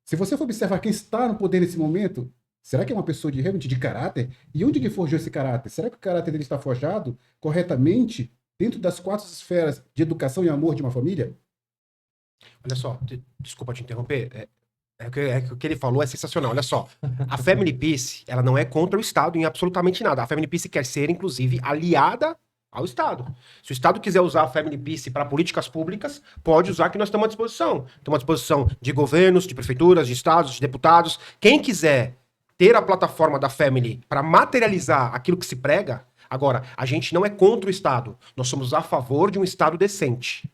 Se você for observar quem está no poder nesse momento, será que é uma pessoa realmente de caráter? E onde ele forjou esse caráter? Será que o caráter dele está forjado corretamente dentro das 4 esferas de educação e amor de uma família? Olha só, desculpa te interromper. O que ele falou é sensacional. Olha só, a Family Peace, ela não é contra o Estado em absolutamente nada. A Family Peace quer ser, inclusive, aliada ao Estado. Se o Estado quiser usar a Family Peace para políticas públicas, pode usar, que nós estamos à disposição. Estamos à disposição de governos, de prefeituras, de estados, de deputados. Quem quiser ter a plataforma da Family para materializar aquilo que se prega, agora, a gente não é contra o Estado. Nós somos a favor de um Estado decente.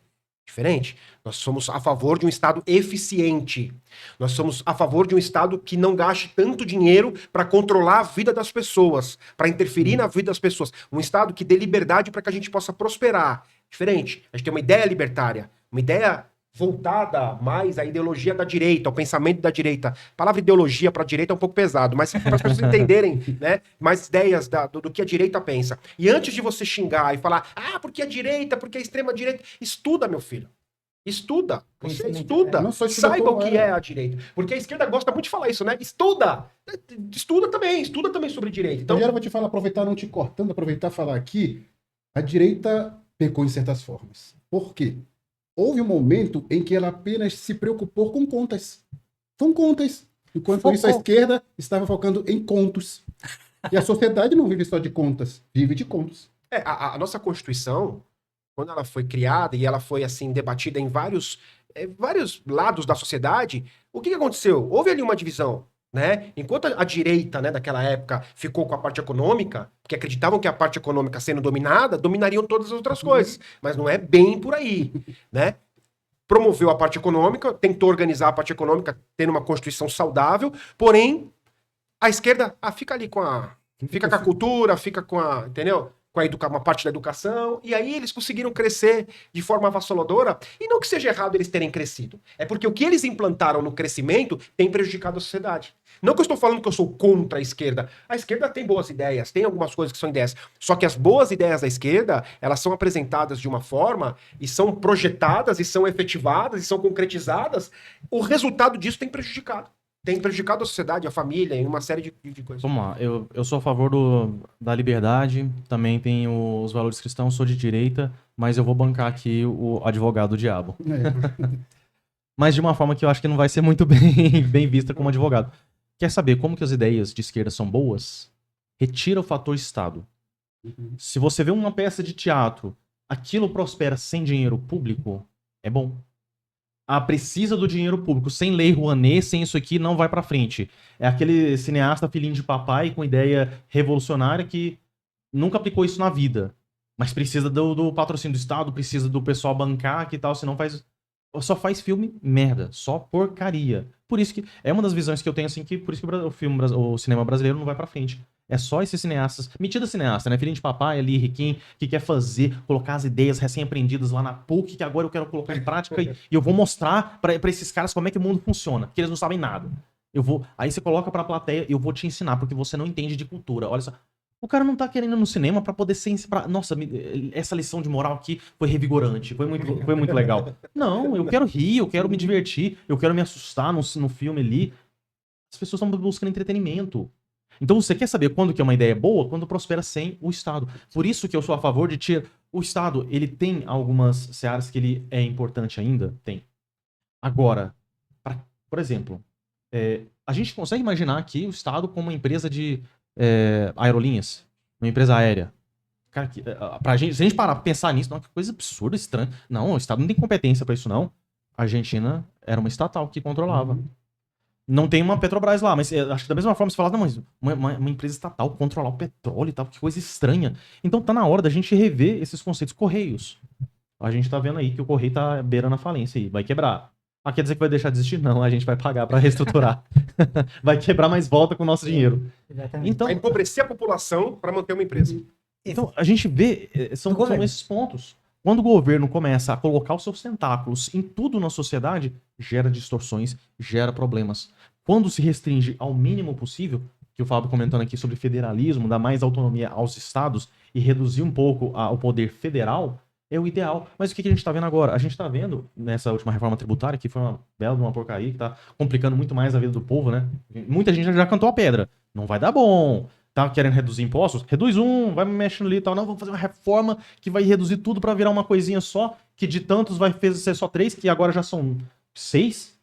Diferente. Nós somos a favor de um Estado eficiente. Nós somos a favor de um Estado que não gaste tanto dinheiro para controlar a vida das pessoas, para interferir na vida das pessoas. Um Estado que dê liberdade para que a gente possa prosperar. Diferente. A gente tem uma ideia libertária, uma ideia voltada mais à ideologia da direita, ao pensamento da direita. A palavra ideologia para a direita é um pouco pesado, mas para as pessoas entenderem, né, mais ideias do que a direita pensa. E antes de você xingar e falar, porque a direita, porque a extrema direita, estuda, meu filho. Estuda. Você estuda. Não só estuda, Saiba o que é a direita. Porque a esquerda gosta muito de falar isso, né? Estuda. Estuda também sobre direita. Então, Então, eu vou te falar, aproveitar, não te cortando, aproveitar e falar aqui, a direita pecou em certas formas. Por quê? Houve um momento em que ela apenas se preocupou com contas. Com contas. Enquanto isso, a esquerda estava focando em contos. E a sociedade não vive só de contas, vive de contos. a nossa Constituição, quando ela foi criada e ela foi, assim, debatida em vários lados da sociedade, o que aconteceu? Houve ali uma divisão, né? Enquanto a direita, né, daquela época ficou com a parte econômica, porque acreditavam que a parte econômica sendo dominada, dominariam todas as outras coisas. Mas não é bem por aí, né? Promoveu a parte econômica, tentou organizar a parte econômica, tendo uma Constituição saudável, porém, a esquerda, fica ali fica com a cultura, fica com a, entendeu? Com uma parte da educação, e aí eles conseguiram crescer de forma avassaladora, e não que seja errado eles terem crescido, é porque o que eles implantaram no crescimento tem prejudicado a sociedade. Não que eu estou falando que eu sou contra a esquerda tem boas ideias, tem algumas coisas que são ideias, só que as boas ideias da esquerda, elas são apresentadas de uma forma, e são projetadas, e são efetivadas, e são concretizadas, o resultado disso tem prejudicado a sociedade, a família, em uma série de coisas. Vamos lá, eu sou a favor da liberdade, também tenho os valores cristãos, sou de direita, mas eu vou bancar aqui o advogado do diabo. Mas de uma forma que eu acho que não vai ser muito bem vista como advogado. Quer saber como que as ideias de esquerda são boas? Retira o fator Estado. Se você vê uma peça de teatro, aquilo prospera sem dinheiro público, é bom. precisa do dinheiro público. Sem lei Rouanet, sem isso aqui, não vai pra frente. É aquele cineasta filhinho de papai com ideia revolucionária que nunca aplicou isso na vida. Mas precisa do patrocínio do Estado, precisa do pessoal bancar que tal, senão só faz filme merda, só porcaria. Por isso que é uma das visões que eu tenho, assim, que por isso que o cinema brasileiro não vai pra frente. É só esses cineastas, metida cineasta, né? Filhinho de papai ali, riquinho, que quer fazer, colocar as ideias recém-aprendidas lá na PUC, que agora eu quero colocar em prática e eu vou mostrar pra esses caras como é que o mundo funciona, que eles não sabem nada. Aí você coloca pra plateia, eu vou te ensinar, porque você não entende de cultura. Olha só. O cara não tá querendo ir no cinema pra poder ser... Nossa, essa lição de moral aqui foi revigorante, foi muito legal. Não, eu quero rir, eu quero me divertir, eu quero me assustar no filme ali. As pessoas estão buscando entretenimento. Então você quer saber quando que é uma ideia boa? Quando prospera sem o Estado. Por isso que eu sou a favor de tirar... O Estado, ele tem algumas searas que ele é importante ainda? Tem. Agora, por exemplo, a gente consegue imaginar aqui o Estado como uma empresa de aerolinhas, uma empresa aérea. Cara, pra gente, se a gente parar pra pensar nisso, não, que coisa absurda, estranha. Não, o Estado não tem competência pra isso, não. A Argentina era uma estatal que controlava. Não tem uma Petrobras lá, mas acho que da mesma forma você fala, não, mas uma empresa estatal controlar o petróleo e tal, que coisa estranha. Então tá na hora da gente rever esses conceitos. Correios. A gente tá vendo aí que o Correio tá beirando a falência aí, vai quebrar. Ah, quer dizer que vai deixar de existir? Não, a gente vai pagar pra reestruturar. Vai quebrar, mas volta com o nosso dinheiro. Exatamente. Então, Vai empobrecer a população para manter uma empresa. então a gente vê, são esses pontos. Quando o governo começa a colocar os seus tentáculos em tudo na sociedade, gera distorções, gera problemas. Quando se restringe ao mínimo possível, que o Fábio comentando aqui sobre federalismo, dar mais autonomia aos estados e reduzir um pouco o poder federal, é o ideal. Mas o que a gente está vendo agora? A gente está vendo, nessa última reforma tributária, que foi uma bela de uma porcaria, que está complicando muito mais a vida do povo, né? Muita gente já cantou a pedra. Não vai dar bom. Tá querendo reduzir impostos? Reduz vai mexendo ali e tal. Não, vamos fazer uma reforma que vai reduzir tudo para virar uma coisinha só, que de tantos vai ser só 3, que agora já são 6.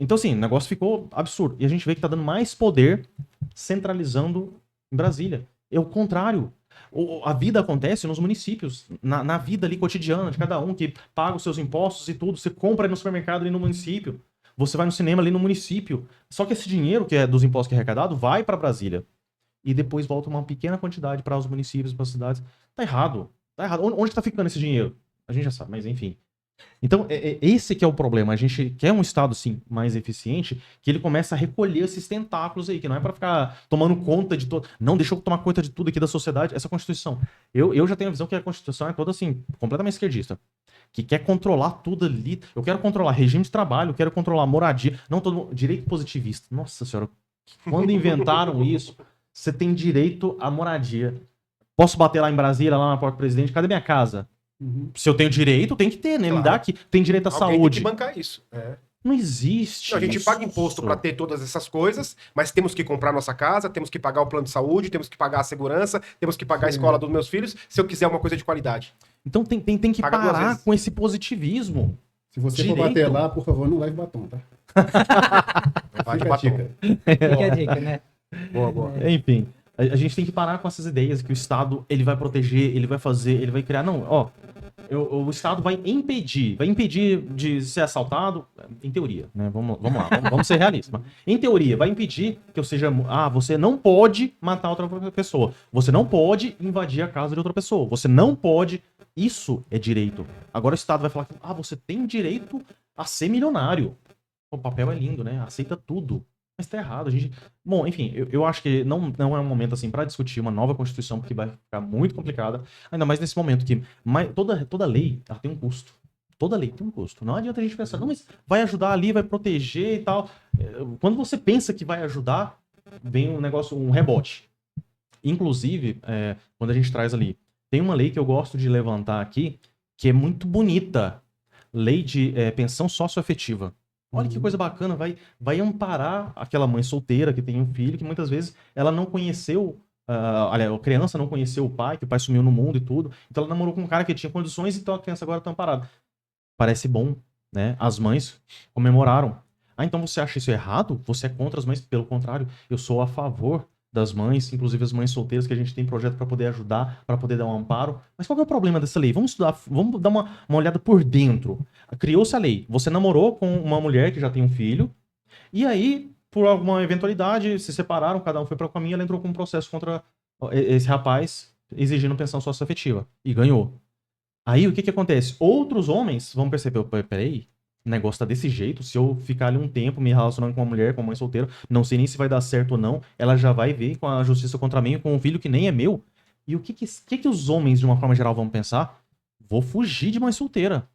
Então, assim, o negócio ficou absurdo. E a gente vê que tá dando mais poder centralizando em Brasília. É o contrário. A vida acontece nos municípios, na vida ali cotidiana de cada um, que paga os seus impostos e tudo. Você compra no supermercado ali no município. Você vai no cinema ali no município. Só que esse dinheiro, que é dos impostos que é arrecadado, vai para Brasília. E depois volta uma pequena quantidade para os municípios, para as cidades. Tá errado. Tá errado. Onde tá ficando esse dinheiro? A gente já sabe, mas enfim. Então, esse que é o problema. A gente quer um Estado, sim, mais eficiente, que ele começa a recolher esses tentáculos aí, que não é para ficar tomando conta de todo. Não, deixa eu tomar conta de tudo aqui da sociedade. Essa Constituição. Eu já tenho a visão que a Constituição é toda, assim, completamente esquerdista. Que quer controlar tudo ali. Eu quero controlar regime de trabalho, eu quero controlar moradia. Não todo direito positivista. Nossa senhora, quando inventaram isso, você tem direito à moradia. Posso bater lá em Brasília, lá na porta do presidente? Cadê minha casa? Se eu tenho direito, tem que ter, né? Claro. Me dá aqui. Tem direito à Alguém saúde. tem que bancar isso. Não existe. Não, a gente isso. paga imposto para ter todas essas coisas, mas temos que comprar nossa casa, temos que pagar o plano de saúde, temos que pagar a segurança, temos que pagar a escola dos meus filhos, se eu quiser uma coisa de qualidade. Então tem que Paga duas parar vezes. com esse positivismo. Se você Direito. for bater lá, por favor, não leve batom, tá? Vai de Fica a batom. dica. Fica a dica, né? Boa. Enfim, a gente tem que parar com essas ideias que o Estado ele vai proteger, ele vai fazer, ele vai criar. Não, ó. O Estado vai impedir de ser assaltado, em teoria, né? Vamos lá, vamos ser realistas. Em teoria, vai impedir que eu seja. Você não pode matar outra pessoa. Você não pode invadir a casa de outra pessoa. Você não pode. Isso é direito. Agora o Estado vai falar que você tem direito a ser milionário. O papel é lindo, né? Aceita tudo. Mas tá errado. Bom, enfim, eu acho que não é um momento assim para discutir uma nova Constituição, porque vai ficar muito complicada. Ainda mais nesse momento que toda lei ela tem um custo. Toda lei tem um custo. Não adianta a gente pensar, não, mas vai ajudar ali, vai proteger e tal. Quando você pensa que vai ajudar, vem um rebote. Inclusive, quando a gente traz ali, tem uma lei que eu gosto de levantar aqui, que é muito bonita. Lei de pensão socioafetiva. Olha que coisa bacana, vai amparar aquela mãe solteira que tem um filho, que muitas vezes ela não conheceu, a criança não conheceu o pai, que o pai sumiu no mundo e tudo, então ela namorou com um cara que tinha condições, então a criança agora tá amparada. Parece bom, né? As mães comemoraram. Então você acha isso errado? Você é contra as mães? Pelo contrário, eu sou a favor das mães, inclusive as mães solteiras, que a gente tem projeto para poder ajudar, para poder dar um amparo. Mas qual que é o problema dessa lei? Vamos estudar, vamos dar uma olhada por dentro. Criou-se a lei. Você namorou com uma mulher que já tem um filho, e aí, por alguma eventualidade, se separaram, cada um foi para o caminho, ela entrou com um processo contra esse rapaz, exigindo pensão socioafetiva. E ganhou. Aí, o que acontece? Outros homens vão perceber, peraí, o negócio tá desse jeito, se eu ficar ali um tempo me relacionando com uma mulher, com uma mãe solteira, não sei nem se vai dar certo ou não, ela já vai vir com a justiça contra mim, com um filho que nem é meu. E o que os homens, de uma forma geral, vão pensar? Vou fugir de mãe solteira.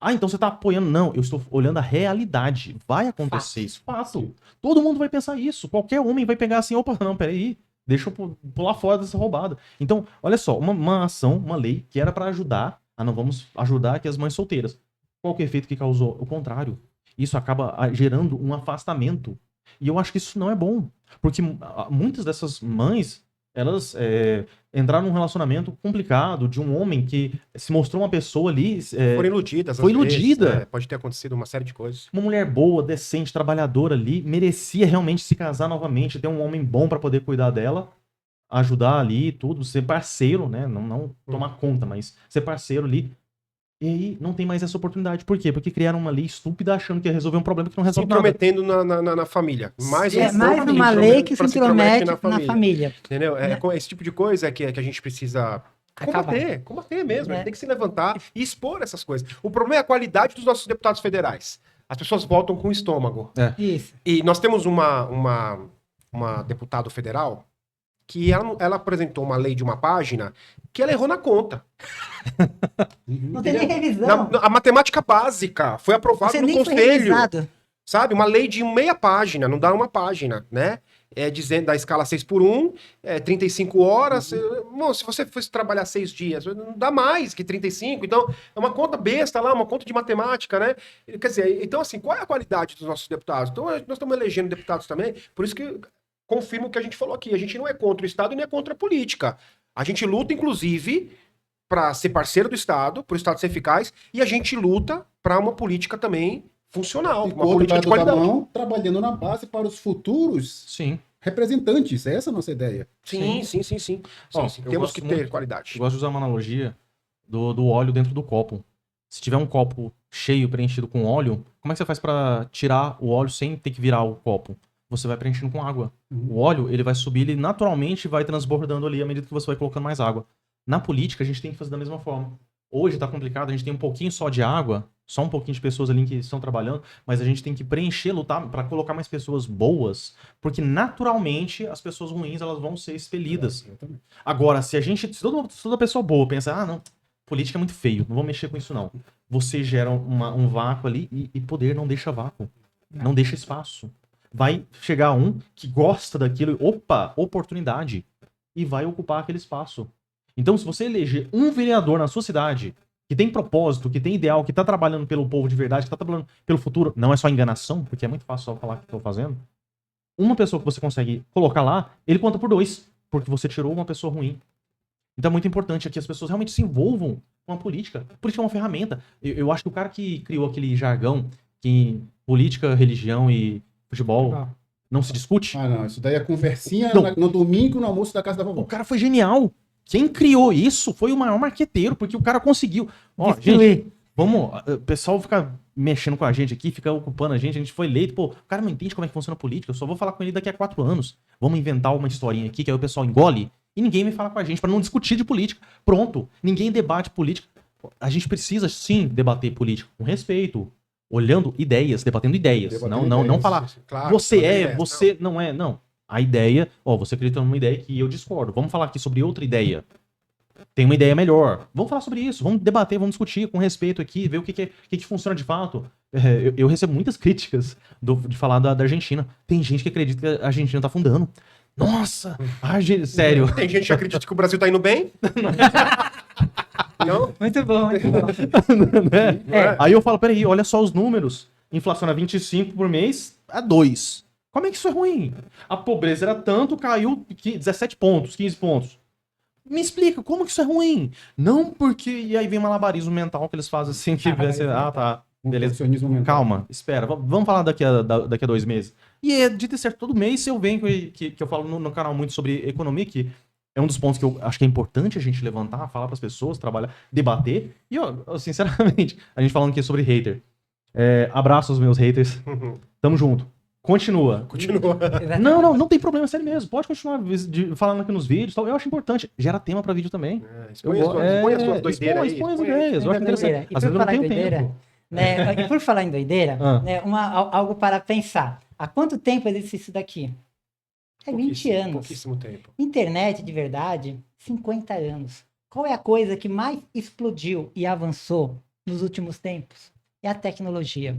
Ah, então você tá apoiando? Não, eu estou olhando a realidade. Vai acontecer isso. Fato. Todo mundo vai pensar isso. Qualquer homem vai pegar assim, opa, não, peraí, deixa eu pular fora dessa roubada. Então, olha só, uma ação, uma lei que era pra ajudar, não, vamos ajudar aqui as mães solteiras. Qual que é o efeito que causou? O contrário. Isso acaba gerando um afastamento. E eu acho que isso não é bom. Porque muitas dessas mães, elas entraram num relacionamento complicado de um homem que se mostrou uma pessoa ali... Foram iludidas. Foi às vezes, iludida. pode ter acontecido uma série de coisas. Uma mulher boa, decente, trabalhadora ali, merecia realmente se casar novamente, ter um homem bom para poder cuidar dela, ajudar ali e tudo, ser parceiro, né? Não tomar conta, mas ser parceiro ali. E aí não tem mais essa oportunidade. Por quê? Porque criaram uma lei estúpida achando que ia resolver um problema que não Se resolve nada. intrometendo na família. Mais uma lei que se intromete na família. Entendeu? Esse tipo de coisa que a gente precisa combater mesmo. A gente tem que se levantar e expor essas coisas. O problema é a qualidade dos nossos deputados federais. As pessoas votam com o estômago. Isso. E nós temos uma deputada federal que ela apresentou uma lei de uma página que ela errou na conta. Não tem nem revisão. A matemática básica foi aprovada Você no nem foi conselho. revisado. Sabe? Uma lei de meia página, não dá uma página, né? Dizendo da escala 6x1, 35 horas. Bom, se você fosse trabalhar 6 dias, não dá mais que 35. Então, é uma conta besta lá, uma conta de matemática, né? Quer dizer, então, assim, qual é a qualidade dos nossos deputados? Então, nós estamos elegendo deputados também, por isso que confirmo o que a gente falou aqui. A gente não é contra o Estado e nem é contra a política. A gente luta, inclusive, para ser parceiro do Estado, para o Estado ser eficaz, e a gente luta para uma política também funcional, E uma política de qualidade. mão, trabalhando na base para os futuros Sim. representantes. Essa é a nossa ideia. Sim. Ó, Sim. eu Temos gosto que ter muito- qualidade. Eu gosto de usar uma analogia do óleo dentro do copo. Se tiver um copo cheio, preenchido com óleo, como é que você faz para tirar o óleo sem ter que virar o copo? Você vai preenchendo com água. O óleo, ele vai subir, ele naturalmente vai transbordando ali à medida que você vai colocando mais água. Na política, a gente tem que fazer da mesma forma. Hoje tá complicado, a gente tem um pouquinho só de água, só um pouquinho de pessoas ali que estão trabalhando, mas a gente tem que preencher, lutar para colocar mais pessoas boas, porque naturalmente as pessoas ruins, elas vão ser expelidas. Agora, se toda pessoa boa pensa, não, política é muito feio, não vou mexer com isso não. Você gera um vácuo ali e poder não deixa vácuo. Não deixa espaço. Vai chegar um que gosta daquilo, oportunidade, e vai ocupar aquele espaço. Então, se você eleger um vereador na sua cidade que tem propósito, que tem ideal, que tá trabalhando pelo povo de verdade, que tá trabalhando pelo futuro, não é só enganação, porque é muito fácil só falar que tô fazendo. Uma pessoa que você consegue colocar lá, ele conta por 2, porque você tirou uma pessoa ruim. Então é muito importante que as pessoas realmente se envolvam com a política. A política é uma ferramenta. Eu acho que o cara que criou aquele jargão que política, religião e futebol não se discute, Não, isso daí é conversinha Não. no domingo no almoço da casa da o vovó. cara foi genial. Quem criou isso foi o maior marqueteiro, porque o cara conseguiu. Ó, Destruir. gente, vamos. O pessoal fica mexendo com a gente aqui, fica ocupando a gente foi eleito. Pô, o cara não entende como é que funciona a política. Eu só vou falar com ele daqui a 4 anos. Vamos inventar uma historinha aqui, que aí o pessoal engole e ninguém vai falar com a gente pra não discutir de política. Pronto. Ninguém debate política. A gente precisa sim debater política com respeito, olhando ideias, debatendo ideias. Debatendo não ideias, falar. Claro, Você debater é, ideias, você não é, não. A ideia, você acredita numa ideia que eu discordo. Vamos falar aqui sobre outra ideia. Tem uma ideia melhor. Vamos falar sobre isso, vamos debater, vamos discutir com respeito aqui, ver o que funciona de fato. Eu recebo muitas críticas de falar da Argentina. Tem gente que acredita que a Argentina tá afundando. Nossa, sério. Tem gente que acredita que o Brasil tá indo bem. Então, Muito bom, muito bom. Né? É. Aí eu falo, peraí, olha só os números. Inflaciona 25 por mês a 2. Como é que isso é ruim? A pobreza era tanto, caiu 17 pontos, 15 pontos. Me explica, como que isso é ruim? Não porque... E aí vem malabarismo mental que eles fazem assim, que vai ser... tá. Beleza. Contorcionismo mental. Calma, espera. Vamos falar daqui a 2 meses. E é de ter certo, todo mês eu venho que eu falo no canal muito sobre economia, que é um dos pontos que eu acho que é importante a gente levantar, falar para as pessoas, trabalhar, debater. E, ó, sinceramente, a gente falando aqui sobre hater. Abraço aos meus haters. Tamo junto. Continua. Continua. Não tem problema, sério mesmo. Pode continuar falando aqui nos vídeos. Tal. Eu acho importante. Gera tema para vídeo também. Expõe as suas doideiras aí. Expõe as ideias. Eu acho interessante. E Às vezes eu não tenho tempo. Né, e por falar em doideira, né, algo para pensar. Há quanto tempo existe isso daqui? É 20 anos. Pouquíssimo tempo. Internet, de verdade, 50 anos. Qual é a coisa que mais explodiu e avançou nos últimos tempos? É a tecnologia.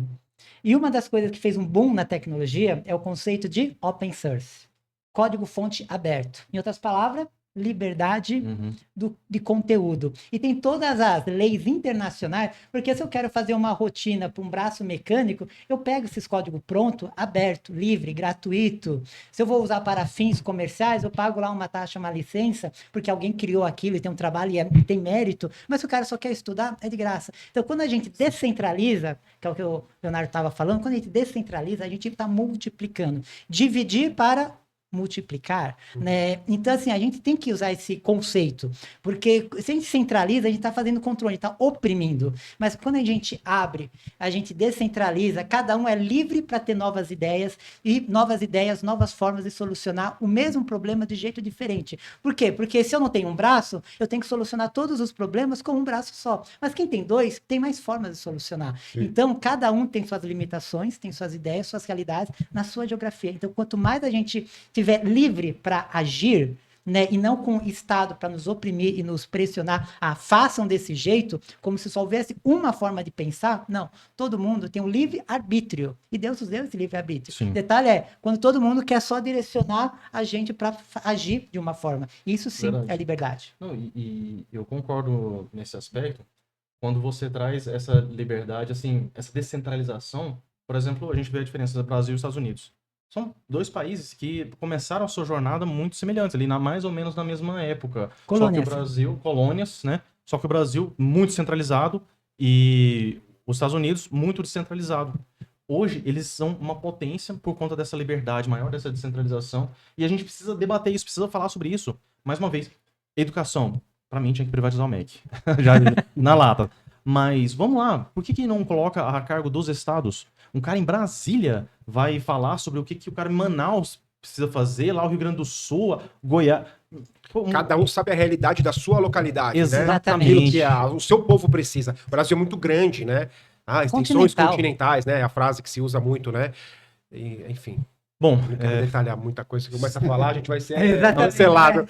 E uma das coisas que fez um boom na tecnologia é o conceito de open source. Código-fonte aberto. Em outras palavras, liberdade de conteúdo. E tem todas as leis internacionais, porque se eu quero fazer uma rotina para um braço mecânico, eu pego esses códigos pronto, aberto, livre, gratuito. Se eu vou usar para fins comerciais, eu pago lá uma taxa, uma licença, porque alguém criou aquilo e tem um trabalho e tem mérito, mas se o cara só quer estudar, é de graça. Então, quando a gente descentraliza, que é o que o Leonardo estava falando, quando a gente descentraliza, a gente está multiplicando. Dividir para multiplicar, né? Então, assim, a gente tem que usar esse conceito, porque se a gente centraliza, a gente está fazendo controle, está oprimindo. Mas quando a gente abre, a gente descentraliza, cada um é livre para ter novas ideias, novas formas de solucionar o mesmo problema de jeito diferente. Por quê? Porque se eu não tenho um braço, eu tenho que solucionar todos os problemas com um braço só. Mas quem tem dois, tem mais formas de solucionar. Sim. Então, cada um tem suas limitações, tem suas ideias, suas realidades na sua geografia. Então, quanto mais a gente estiver livre para agir, né, e não com o Estado para nos oprimir e nos pressionar, façam desse jeito, como se só houvesse uma forma de pensar. Não, todo mundo tem um livre-arbítrio, e Deus nos deu esse livre-arbítrio. O detalhe é, quando todo mundo quer só direcionar a gente para agir de uma forma. Isso sim é liberdade. Não, e eu concordo nesse aspecto, quando você traz essa liberdade, assim, essa descentralização. Por exemplo, a gente vê a diferença do Brasil e Estados Unidos. São 2 países que começaram a sua jornada muito semelhantes, ali mais ou menos na mesma época. Colônias. Só que o Brasil, colônias, né? Só que o Brasil muito centralizado e os Estados Unidos muito descentralizado. Hoje, eles são uma potência por conta dessa liberdade maior, dessa descentralização. E a gente precisa debater isso, precisa falar sobre isso. Mais uma vez, educação. Pra mim, tinha que privatizar o MEC. Já na lata. Mas, vamos lá. Por que não coloca a cargo dos estados? Um cara em Brasília vai falar sobre o que o cara em Manaus precisa fazer, lá o Rio Grande do Sul, Goiás. Cada um sabe a realidade da sua localidade, Exatamente. né? Aquilo que o seu povo precisa. O Brasil é muito grande, né? Extensões continentais, né? A frase que se usa muito, né? E, enfim. Bom, não quero detalhar muita coisa. Se começa a falar, a gente vai ser Exatamente. cancelado.